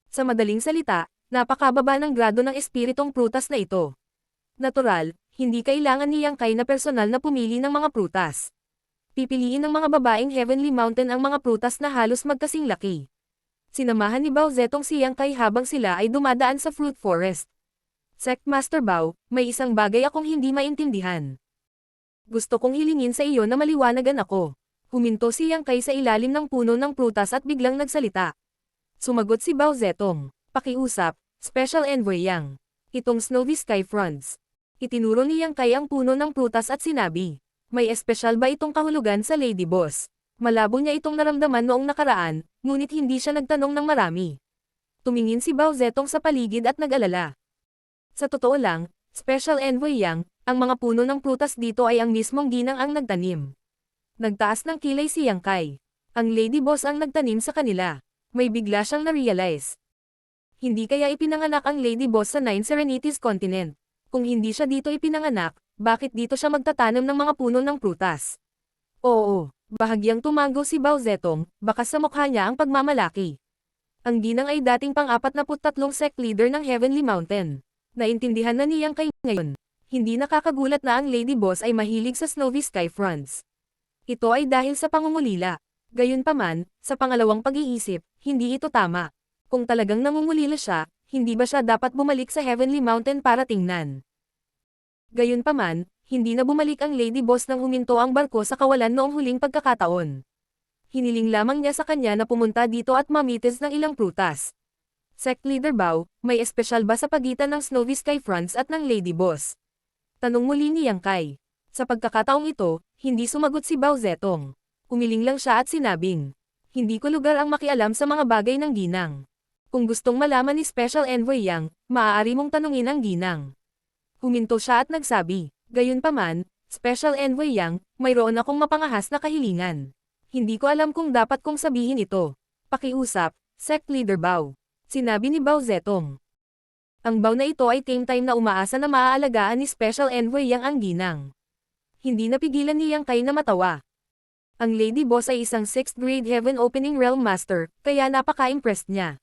Sa madaling salita, napakababa ng grado ng espiritong prutas na ito. Natural, hindi kailangan ni Yang Kai na personal na pumili ng mga prutas. Pipiliin ng mga babaeng Heavenly Mountain ang mga prutas na halos magkasing laki. Sinamahan ni Bao Zetong si Yang Kai habang sila ay dumadaan sa fruit forest. Sect Master Bao, may isang bagay akong hindi maintindihan. Gusto kong hilingin sa iyo na maliwanagan ako. Huminto si Yang Kai sa ilalim ng puno ng prutas at biglang nagsalita. Sumagot si Bao Zetong. Pakiusap, Special Envoy Yang. Itong Snowy Sky Fronts. Itinuro ni Yang Kai ang puno ng prutas at sinabi, may espesyal ba itong kahulugan sa Lady Boss? Malabo niya itong naramdaman noong nakaraan, ngunit hindi siya nagtanong ng marami. Tumingin si Bao Zetong sa paligid at nag-alala. Sa totoo lang, Special Envoy Yang, ang mga puno ng prutas dito ay ang mismong ginang ang nagtanim. Nagtaas ng kilay si Yang Kai. Ang Lady Boss ang nagtanim sa kanila. May bigla siyang na-realize. Hindi kaya ipinanganak ang Lady Boss sa Nine Serenities Continent. Kung hindi siya dito ipinanganak, bakit dito siya magtatanim ng mga puno ng prutas? Oo, bahagyang tumango si Bao Zetong, bakas sa mukha niya ang pagmamalaki. Ang ginang ay dating pang-43 sect leader ng Heavenly Mountain. Naintindihan na ni Yang Kai ngayon. Hindi nakakagulat na ang Lady Boss ay mahilig sa Snowy Sky Fronts. Ito ay dahil sa pangungulila. Gayunpaman, sa pangalawang pag-iisip, hindi ito tama. Kung talagang nangungulila siya, hindi ba siya dapat bumalik sa Heavenly Mountain para tingnan? Gayunpaman, hindi na bumalik ang Lady Boss nang huminto ang barko sa kawalan noong huling pagkakataon. Hiniling lamang niya sa kanya na pumunta dito at mamitis ng ilang prutas. Sect Leader Bao, may espesyal ba sa pagitan ng Snowy Sky Fronts at ng Lady Boss? Tanong muli ni Yang Kai. Sa pagkakataong ito, hindi sumagot si Bao Zetong. Umiling lang siya at sinabing, hindi ko lugar ang makialam sa mga bagay ng ginang. Kung gustong malaman ni Special Envoy Yang, maaari mong tanungin ang ginang. Huminto siya at nagsabi, gayunpaman, Special Envoy Yang, mayroon akong mapangahas na kahilingan. Hindi ko alam kung dapat kong sabihin ito. Pakiusap, Sect Leader Bao. Sinabi ni Bao Zetong. Ang Bao na ito ay time na umaasa na maaalagaan ni Special Envoy Yang ang ginang. Hindi napigilan ni Yang Kai na matawa. Ang Lady Boss ay isang 6th grade Heaven Opening Realm Master, kaya napaka-impressed niya.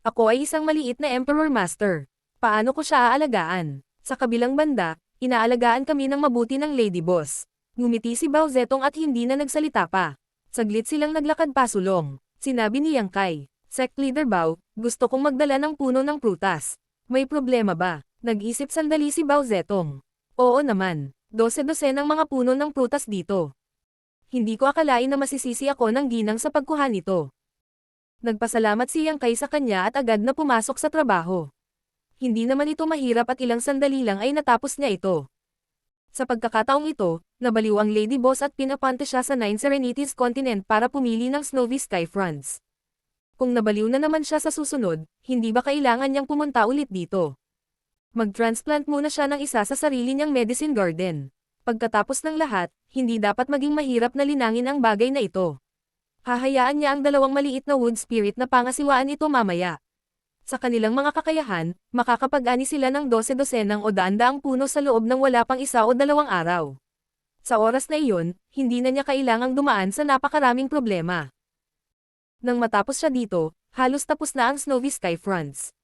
Ako ay isang maliit na Emperor Master. Paano ko siya aalagaan? Sa kabilang banda, inaalagaan kami ng mabuti ng Lady Boss. Ngumiti si Bao Zetong at hindi na nagsalita pa. Saglit silang naglakad pasulong. Sinabi ni Yang Kai, Sect Leader Bao, gusto kong magdala ng puno ng prutas. May problema ba? Nag-isip sandali si Bao Zetong. Oo naman, 12 ng mga puno ng prutas dito. Hindi ko akalain na masisisi ako ng ginang sa pagkuha nito. Nagpasalamat si Yang Kai sa kanya at agad na pumasok sa trabaho. Hindi naman ito mahirap at ilang sandali lang ay natapos niya ito. Sa pagkakataong ito, nabaliw ang Lady Boss at pinapante siya sa Nine Serenities Continent para pumili ng Snowy Sky Fronts. Kung nabaliw na naman siya sa susunod, hindi ba kailangan niyang pumunta ulit dito? Mag-transplant muna siya ng isa sa sarili niyang medicine garden. Pagkatapos ng lahat, hindi dapat maging mahirap na linangin ang bagay na ito. Hahayaan niya ang dalawang maliit na wood spirit na pangasiwaan ito mamaya. Sa kanilang mga kakayahan, makakapag-ani sila ng 12 o daan-daang puno sa loob ng wala pang 1 o 2 araw. Sa oras na iyon, hindi na niya kailangang dumaan sa napakaraming problema. Nang matapos siya dito, halos tapos na ang Snowy Sky Fronts.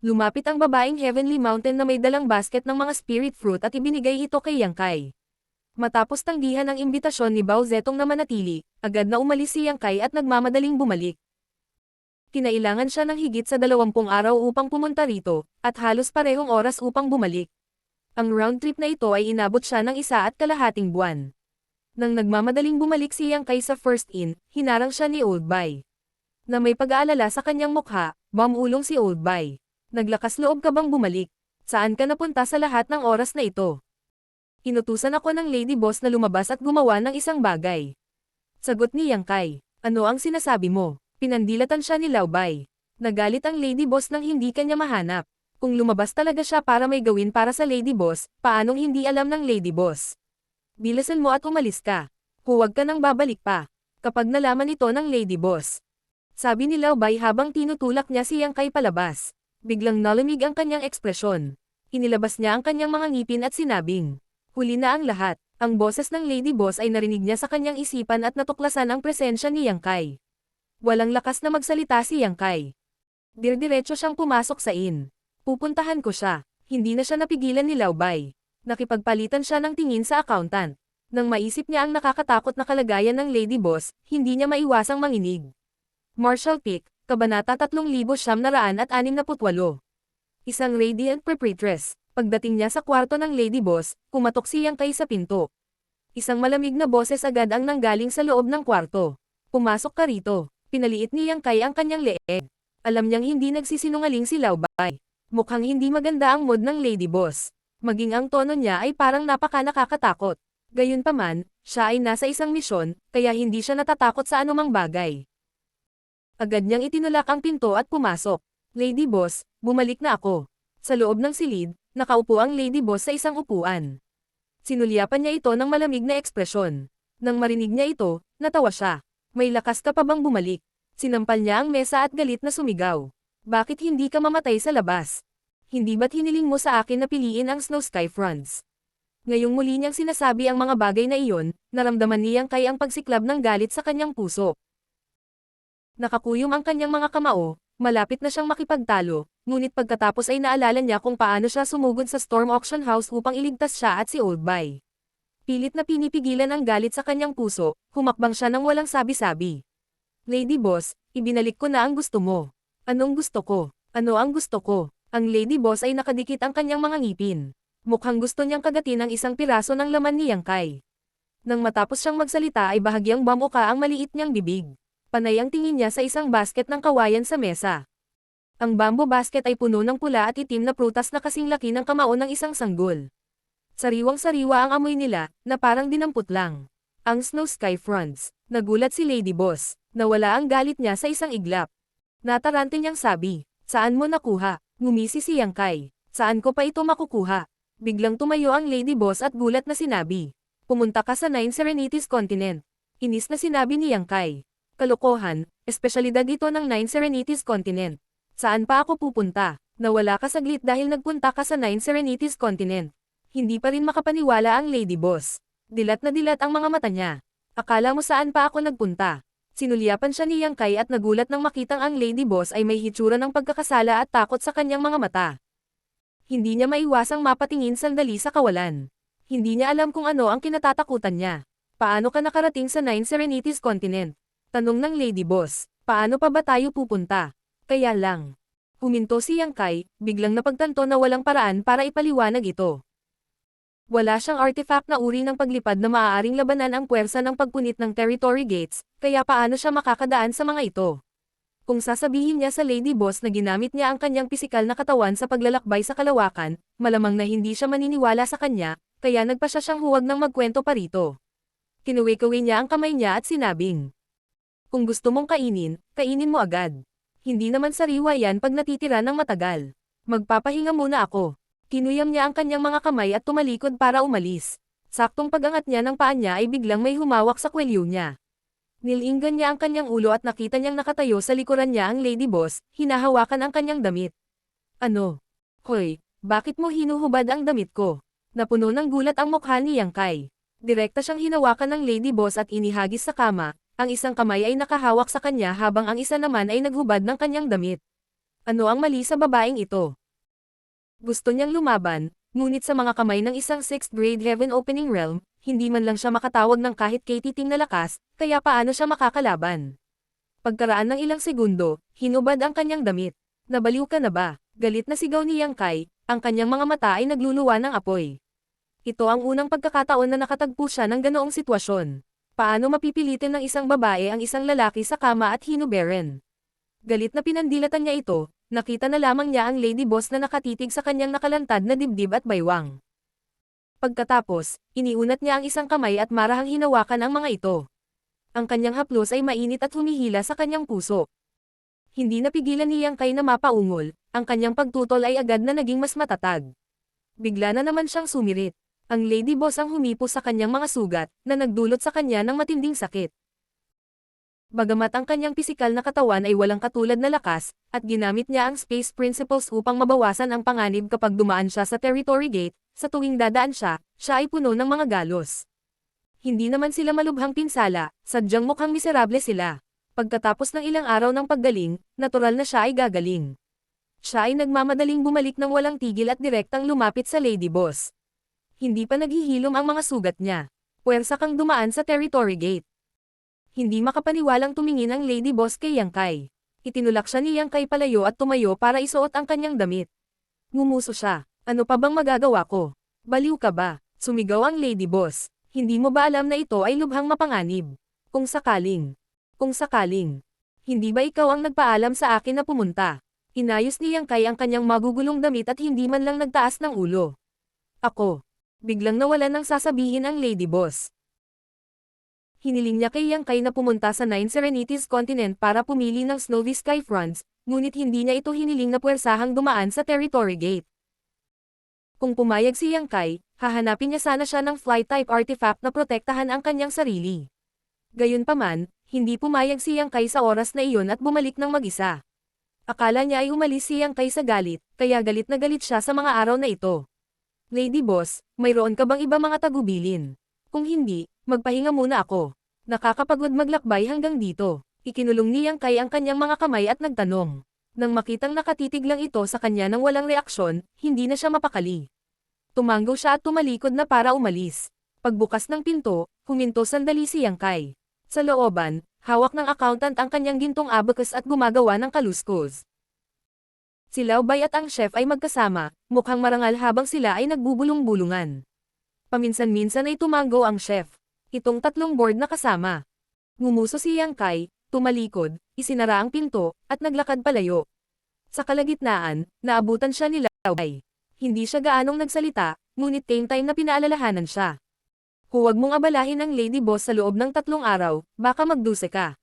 Lumapit ang babaeng Heavenly Mountain na may dalang basket ng mga spirit fruit at ibinigay ito kay Yang Kai. Matapos tanggihan ang imbitasyon ni Bao Zetong na manatili, agad na umalis si Yang Kai at nagmamadaling bumalik. Kinailangan siya ng higit sa 20 araw upang pumunta rito, at halos parehong oras upang bumalik. Ang round trip na ito ay inabot siya ng 1.5 buwan. Nang nagmamadaling bumalik si Yang Kai sa First Inn, hinarang siya ni Old Bai. Na may pag-aalala sa kanyang mukha, bumulong si Old Bai. Naglakas loob ka bang bumalik? Saan ka napunta sa lahat ng oras na ito? Inutusan ako ng Lady Boss na lumabas at gumawa ng isang bagay. Sagot ni Yang Kai, ano ang sinasabi mo? Pinandilatan siya ni Lao Bai. Nagalit ang Lady Boss nang hindi kanya mahanap. Kung lumabas talaga siya para may gawin para sa Lady Boss, paanong hindi alam ng Lady Boss? Bilisan mo at umalis ka. Huwag ka nang babalik pa. Kapag nalaman ito ng Lady Boss. Sabi ni Lao Bai habang tinutulak niya si Yang Kai palabas. Biglang nalamig ang kanyang ekspresyon. Inilabas niya ang kanyang mga ngipin at sinabing, huli na ang lahat. Ang boses ng Lady Boss ay narinig niya sa kanyang isipan at natuklasan ang presensya ni Yang Kai. Walang lakas na magsalita si Yang Kai. Dirdiretso siyang pumasok sa inn. Pupuntahan ko siya. Hindi na siya napigilan ni Lao Bai. Nakipagpalitan siya ng tingin sa accountant. Nang maisip niya ang nakakatakot na kalagayan ng Lady Boss, hindi niya maiwasang manginig. Marshall Peak, Kabanata 3968. Isang radiant preparatress. Pagdating niya sa kwarto ng Lady Boss, kumatok si Yang Kai sa pinto. Isang malamig na boses agad ang nanggaling sa loob ng kwarto. Pumasok ka rito. Pinaliit ni Yang Kai ang kanyang leeg. Alam niyang hindi nagsisinungaling si Lao Bai. Mukhang hindi maganda ang mood ng Lady Boss. Maging ang tono niya ay parang napaka-nakakatakot. Gayunpaman, siya ay nasa isang misyon, kaya hindi siya natatakot sa anumang bagay. Agad niyang itinulak ang pinto at pumasok. Lady Boss, bumalik na ako. Sa loob ng silid, nakaupo ang Lady Boss sa isang upuan. Sinulyapan niya ito ng malamig na ekspresyon. Nang marinig niya ito, natawa siya. May lakas ka pa bang bumalik? Sinampal niya ang mesa at galit na sumigaw. Bakit hindi ka mamatay sa labas? Hindi ba't hiniling mo sa akin na piliin ang Snow Sky Fronts? Ngayong muli niyang sinasabi ang mga bagay na iyon, naramdaman niyang kay ang pagsiklab ng galit sa kanyang puso. Nakakuyom ang kanyang mga kamao, malapit na siyang makipagtalo, ngunit pagkatapos ay naalala niya kung paano siya sumugod sa Storm Auction House upang iligtas siya at si Old Bai. Pilit na pinipigilan ang galit sa kanyang puso, humakbang siya ng walang sabi-sabi. Lady Boss, ibinalik ko na ang gusto mo. Anong gusto ko? Ano ang gusto ko? Ang Lady Boss ay nakadikit ang kanyang mga ngipin. Mukhang gusto niyang kagatin ang isang piraso ng laman ni Yang Kai. Nang matapos siyang magsalita ay bahagyang bamuka ang maliit niyang bibig. Panay ang tingin niya sa isang basket ng kawayan sa mesa. Ang bamboo basket ay puno ng pula at itim na prutas na kasing laki ng kamao ng isang sanggol. Sariwang-sariwa ang amoy nila, na parang dinampot lang. Ang Snow Sky Fronts. Nagulat si Lady Boss. Nawala ang galit niya sa isang iglap. Natarante niyang sabi, saan mo nakuha? Ngumisi si Yang Kai. Saan ko pa ito makukuha? Biglang tumayo ang Lady Boss at gulat na sinabi. Pumunta ka sa Nine Serenities Continent. Inis na sinabi ni Yang Kai. Kalokohan, espesyalidad ito ng Nine Serenities Continent. Saan pa ako pupunta? Nawala ka saglit dahil nagpunta ka sa Nine Serenities Continent. Hindi pa rin makapaniwala ang Lady Boss. Dilat na dilat ang mga mata niya. Akala mo saan pa ako nagpunta? Sinulyapan siya ni Yang Kai at nagulat nang makitang ang Lady Boss ay may hitsura ng pagkakasala at takot sa kanyang mga mata. Hindi niya maiwasang mapatingin sandali sa kawalan. Hindi niya alam kung ano ang kinatatakutan niya. Paano ka nakarating sa Nine Serenities Continent? Tanong ng Lady Boss. Paano pa ba tayo pupunta? Kaya lang. Huminto si Yang Kai, biglang napagtanto na walang paraan para ipaliwanag ito. Wala siyang artifact na uri ng paglipad na maaaring labanan ang puwersa ng pagpunit ng territory gates, kaya paano siya makakadaan sa mga ito? Kung sasabihin niya sa Lady Boss na ginamit niya ang kanyang pisikal na katawan sa paglalakbay sa kalawakan, malamang na hindi siya maniniwala sa kanya, kaya nagpa siya siyang huwag nang magkwento pa rito. Kinuwi-kuwi niya ang kamay niya at sinabing, kung gusto mong kainin, kainin mo agad. Hindi naman sariwa yan pag natitira ng matagal. Magpapahinga muna ako. Kinuyam niya ang kanyang mga kamay at tumalikod para umalis. Saktong pag-angat niya ng paa niya ay biglang may humawak sa kwelyo niya. Nilinggan niya ang kanyang ulo at nakita niyang nakatayo sa likuran niya ang Lady Boss, hinahawakan ang kanyang damit. Ano? Hoy, bakit mo hinuhubad ang damit ko? Napuno ng gulat ang mukha ni Yang Kai. Direkta siyang hinawakan ng Lady Boss at inihagis sa kama, ang isang kamay ay nakahawak sa kanya habang ang isa naman ay naghubad ng kanyang damit. Ano ang mali sa babaeng ito? Gusto niyang lumaban, ngunit sa mga kamay ng isang 6th grade Heaven Opening Realm, hindi man lang siya makatawag ng kahit katiting na lakas, kaya paano siya makakalaban? Pagkaraan ng ilang segundo, hinubad ang kanyang damit. Nabaliw ka na ba? Galit na sigaw ni Yang Kai, ang kanyang mga mata ay nagluluwa ng apoy. Ito ang unang pagkakataon na nakatagpo siya ng ganoong sitwasyon. Paano mapipilitin ng isang babae ang isang lalaki sa kama at hinuberan? Galit na pinandilatan niya ito. Nakita na lamang niya ang Lady Boss na nakatitig sa kanyang nakalantad na dibdib at baywang. Pagkatapos, iniunat niya ang isang kamay at marahang hinawakan ang mga ito. Ang kanyang haplos ay mainit at humihila sa kanyang puso. Hindi napigilan ni Yang Kai na mapaungol, ang kanyang pagtutol ay agad na naging mas matatag. Bigla na naman siyang sumirit. Ang Lady Boss ang humipo sa kanyang mga sugat, na nagdulot sa kanya ng matinding sakit. Bagamat ang kanyang pisikal na katawan ay walang katulad na lakas, at ginamit niya ang Space Principles upang mabawasan ang panganib kapag dumaan siya sa Territory Gate, sa tuwing dadaan siya ay puno ng mga galos. Hindi naman sila malubhang pinsala, sadyang mukhang miserable sila. Pagkatapos ng ilang araw ng paggaling, natural na siya ay gagaling. Siya ay nagmamadaling bumalik ng walang tigil at direktang lumapit sa Lady Boss. Hindi pa naghihilom ang mga sugat niya. Puwersa kang dumaan sa Territory Gate. Hindi makapaniwalang tumingin ang Lady Boss kay Yang Kai. Itinulak siya ni Yang Kai palayo at tumayo para isuot ang kanyang damit. Ngumuso siya. Ano pa bang magagawa ko? Baliw ka ba? Sumigaw ang Lady Boss. Hindi mo ba alam na ito ay lubhang mapanganib? Kung sakaling. Hindi ba ikaw ang nagpaalam sa akin na pumunta? Inayos ni Yang Kai ang kanyang magugulong damit at hindi man lang nagtaas ng ulo. Ako. Biglang nawalan ng sasabihin ang Lady Boss. Hiniling niya kay Yang Kai na pumunta sa Nine Serenities Continent para pumili ng Snowy Sky Fronts, ngunit hindi niya ito hiniling na puwersahang dumaan sa Territory Gate. Kung pumayag si Yang Kai, hahanapin niya sana siya ng fly-type artifact na protektahan ang kanyang sarili. Gayunpaman, hindi pumayag si Yang Kai sa oras na iyon at bumalik ng mag-isa. Akala niya ay umalis si Yang Kai sa galit, kaya galit na galit siya sa mga araw na ito. Lady Boss, mayroon ka bang iba mga tagubilin? Kung hindi, magpahinga muna ako. Nakakapagod maglakbay hanggang dito. Ikinulong ni Yang Kai ang kanyang mga kamay at nagtanong. Nang makitang nakatitig lang ito sa kanya nang walang reaksyon, hindi na siya mapakali. Tumanggo siya at tumalikod na para umalis. Pagbukas ng pinto, huminto sandali si Yang Kai. Sa looban, hawak ng accountant ang kanyang gintong abacus at gumagawa ng kaluskos. Si Lao Bai at ang chef ay magkasama, mukhang marangal habang sila ay nagbubulong-bulungan. Paminsan-minsan ay tumanggo ang chef. Itong tatlong board na kasama. Ngumuso si Yang Kai, tumalikod, isinara ang pinto, at naglakad palayo. Sa kalagitnaan, naabutan siya ni Lao Bai. Hindi siya gaanong nagsalita, ngunit same time na pinaalalahanan siya. Huwag mong abalahin ang Lady Boss sa loob ng 3 araw, baka magduse ka.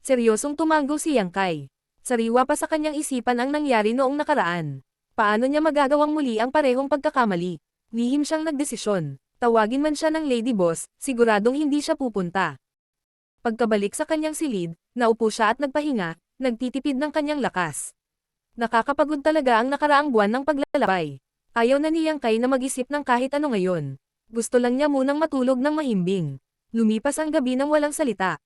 Seryosong tumanggo si Yang Kai. Sariwa pa sa kanyang isipan ang nangyari noong nakaraan. Paano niya magagawang muli ang parehong pagkakamali? Lihim siyang nagdesisyon. Tawagin man siya ng Lady Boss, siguradong hindi siya pupunta. Pagkabalik sa kanyang silid, naupo siya at nagpahinga, nagtitipid ng kanyang lakas. Nakakapagod talaga ang nakaraang buwan ng paglalakbay. Ayaw na ni Yang Kai na mag-isip ng kahit ano ngayon. Gusto lang niya munang matulog ng mahimbing. Lumipas ang gabi ng walang salita.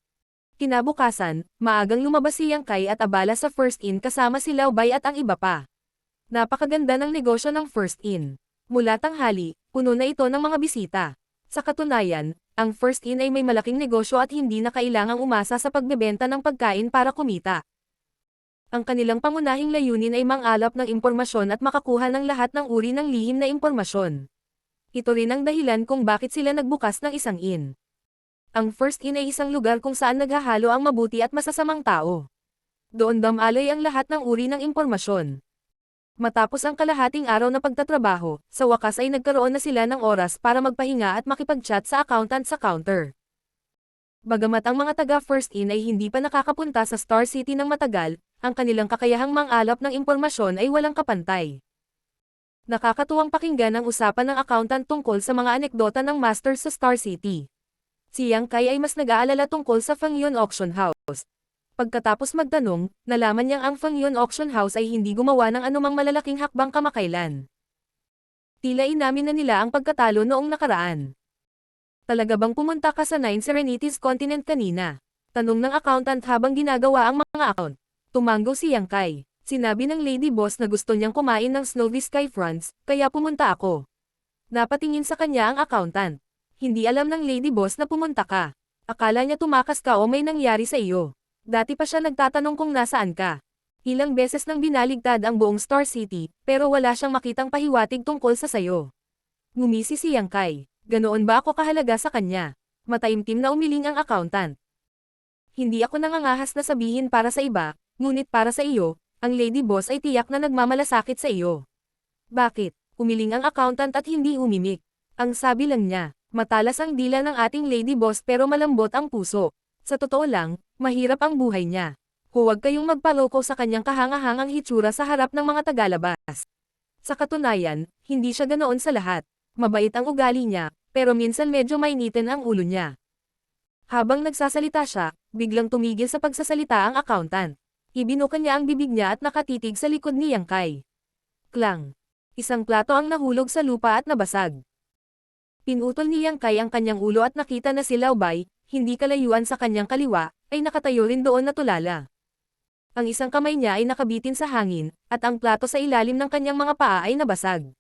Kinabukasan, maagang lumabas si Yang Kai at abala sa First Inn kasama si Lao Bai at ang iba pa. Napakaganda ng negosyo ng First Inn. Mula tanghali, puno na ito ng mga bisita. Sa katunayan, ang First Inn ay may malaking negosyo at hindi na kailangang umasa sa pagbebenta ng pagkain para kumita. Ang kanilang pangunahing layunin ay mangalap ng impormasyon at makakuha ng lahat ng uri ng lihim na impormasyon. Ito rin ang dahilan kung bakit sila nagbukas ng isang inn. Ang First Inn ay isang lugar kung saan naghahalo ang mabuti at masasamang tao. Doon damalay ang lahat ng uri ng impormasyon. Matapos ang kalahating araw na pagtatrabaho, sa wakas ay nagkaroon na sila ng oras para magpahinga at makipag-chat sa accountant sa counter. Bagamat ang mga taga First Inn ay hindi pa nakakapunta sa Star City ng matagal, ang kanilang kakayahang mangalap ng impormasyon ay walang kapantay. Nakakatuwang pakinggan ang usapan ng accountant tungkol sa mga anekdota ng masters sa Star City. Si Yang Kai ay mas nag-aalala tungkol sa Fangyun Auction House. Pagkatapos magtanong, nalaman niyang ang Fangyun Auction House ay hindi gumawa ng anumang malalaking hakbang kamakailan. Tila inamin na nila ang pagkatalo noong nakaraan. Talaga bang pumunta ka sa Nine Serenities Continent kanina? Tanong ng accountant habang ginagawa ang mga account. Tumanggo si Yang Kai. Sinabi ng Lady Boss na gusto niyang kumain ng Snowy Sky Fronts, kaya pumunta ako. Napatingin sa kanya ang accountant. Hindi alam ng Lady Boss na pumunta ka. Akala niya tumakas ka o may nangyari sa iyo. Dati pa siya nagtatanong kung nasaan ka. Ilang beses nang binaligtad ang buong Star City, pero wala siyang makitang pahiwatig tungkol sa sayo. Ngumisi si Yang Kai. Ganoon ba ako kahalaga sa kanya? Mataimtim na umiling ang accountant. Hindi ako nangangahas na sabihin para sa iba, ngunit para sa iyo, ang Lady Boss ay tiyak na nagmamalasakit sa iyo. Bakit? Umiling ang accountant at hindi umimik. Ang sabi lang niya, matalas ang dila ng ating Lady Boss pero malambot ang puso. Sa totoo lang, mahirap ang buhay niya. Huwag kayong magpaloko sa kanyang kahangahangang hitsura sa harap ng mga tagalabas. Sa katunayan, hindi siya ganoon sa lahat. Mabait ang ugali niya, pero minsan medyo mainitin ang ulo niya. Habang nagsasalita siya, biglang tumigil sa pagsasalita ang accountant. Ibinuka niya ang bibig niya at nakatitig sa likod ni Yang Kai. Klang! Isang plato ang nahulog sa lupa at nabasag. Pinutol ni Yang Kai ang kanyang ulo at nakita na si Lao Bai, hindi kalayuan sa kanyang kaliwa, ay nakatayo rin doon na tulala. Ang isang kamay niya ay nakabitin sa hangin, at ang plato sa ilalim ng kanyang mga paa ay nabasag.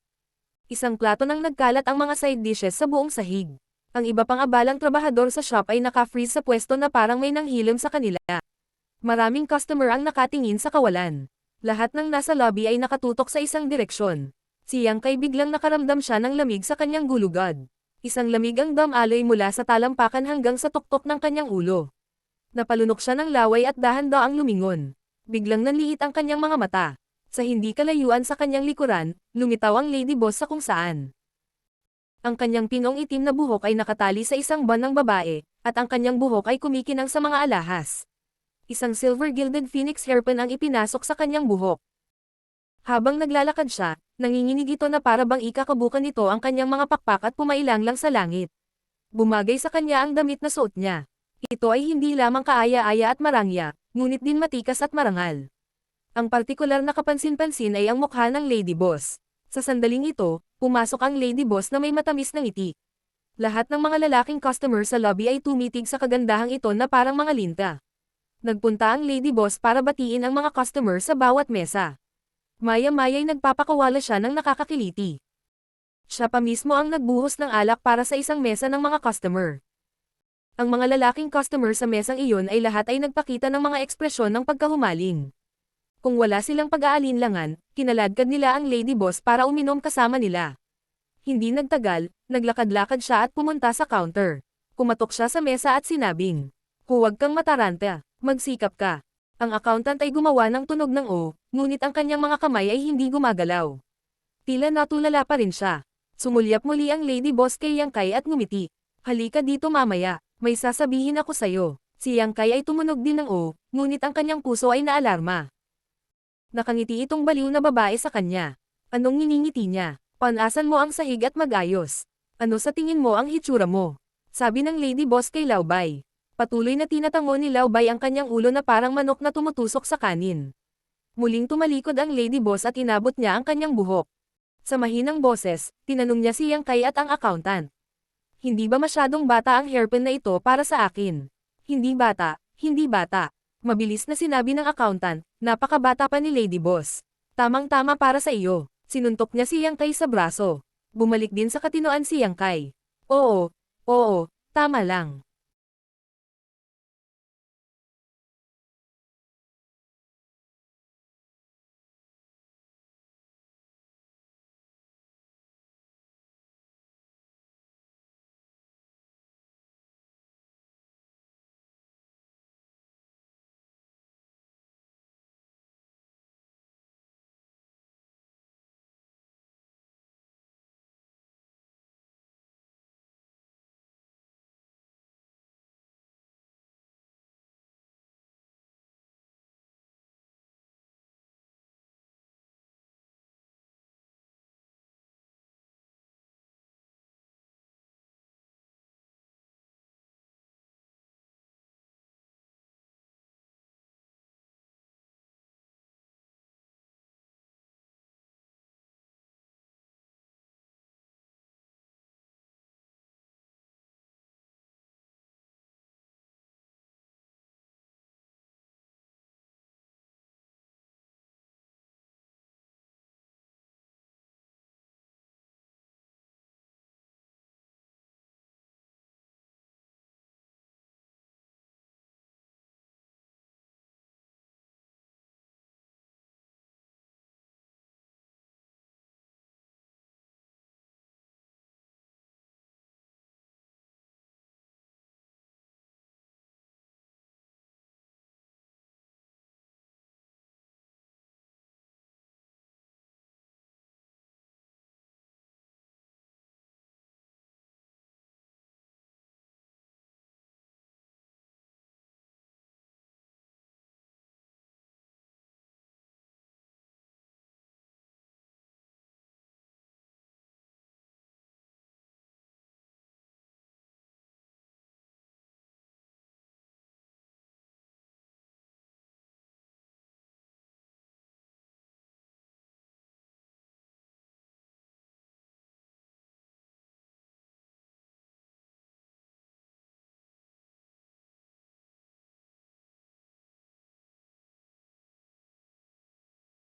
Isang plato nang nagkalat ang mga side dishes sa buong sahig. Ang iba pang abalang trabahador sa shop ay naka-freeze sa pwesto na parang may nanghilom sa kanila. Maraming customer ang nakatingin sa kawalan. Lahat ng nasa lobby ay nakatutok sa isang direksyon. Si Yang Kai biglang nakaramdam siya ng lamig sa kanyang gulugad. Isang lamig ang damaloy mula sa talampakan hanggang sa tuktok ng kanyang ulo. Napalunok siya ng laway at dahan-daang lumingon. Biglang nanliit ang kanyang mga mata. Sa hindi kalayuan sa kanyang likuran, lumitaw ang Lady Boss sa kung saan. Ang kanyang pinong itim na buhok ay nakatali sa isang ban ng babae, at ang kanyang buhok ay kumikinang sa mga alahas. Isang silver-gilded phoenix hairpin ang ipinasok sa kanyang buhok. Habang naglalakad siya, nanginginig ito na para bang ikakabukan nito ang kanyang mga pakpak at pumailang lang sa langit. Bumagay sa kanya ang damit na suot niya. Ito ay hindi lamang kaaya-aya at marangya, ngunit din matikas at marangal. Ang partikular na kapansin-pansin ay ang mukha ng Lady Boss. Sa sandaling ito, pumasok ang Lady Boss na may matamis na ngiti. Lahat ng mga lalaking customer sa lobby ay tumitig sa kagandahang ito na parang mga linta. Nagpunta ang Lady Boss para batiin ang mga customer sa bawat mesa. Maya-maya'y nagpapakawala siya ng nakakakiliti. Siya pa mismo ang nagbuhos ng alak para sa isang mesa ng mga customer. Ang mga lalaking customer sa mesang iyon ay lahat ay nagpakita ng mga ekspresyon ng pagkahumaling. Kung wala silang pag-aalinlangan, kinaladkad nila ang Lady Boss para uminom kasama nila. Hindi nagtagal, naglakad-lakad siya at pumunta sa counter. Kumatok siya sa mesa at sinabing, "Huwag kang mataranta, magsikap ka." Ang accountant ay gumawa ng tunog ng O, ngunit ang kanyang mga kamay ay hindi gumagalaw. Tila natulala pa rin siya. Sumulyap muli ang Lady Boss kay Yang Kai at ngumiti. "Halika dito mamaya, may sasabihin ako sa'yo." Si Yang Kai ay tumunog din ng O, ngunit ang kanyang puso ay naalarma. Nakangiti itong baliw na babae sa kanya. Anong nginingiti niya? "Panasan mo ang sahig at mag-ayos. Ano sa tingin mo ang hitsura mo?" Sabi ng Lady Boss kay Laobay. Patuloy na tinatango ni Laobay ang kanyang ulo na parang manok na tumutusok sa kanin. Muling tumalikod ang Lady Boss at inabot niya ang kanyang buhok. Sa mahinang boses, tinanong niya si Yang Kai at ang accountant. "Hindi ba masyadong bata ang hairpin na ito para sa akin?" "Hindi bata, hindi bata." Mabilis na sinabi ng accountant, "Napakabata pa ni Lady Boss. Tamang-tama para sa iyo." Sinuntok niya si Yang Kai sa braso. Bumalik din sa katinoan si Yang Kai. Oo, tama lang."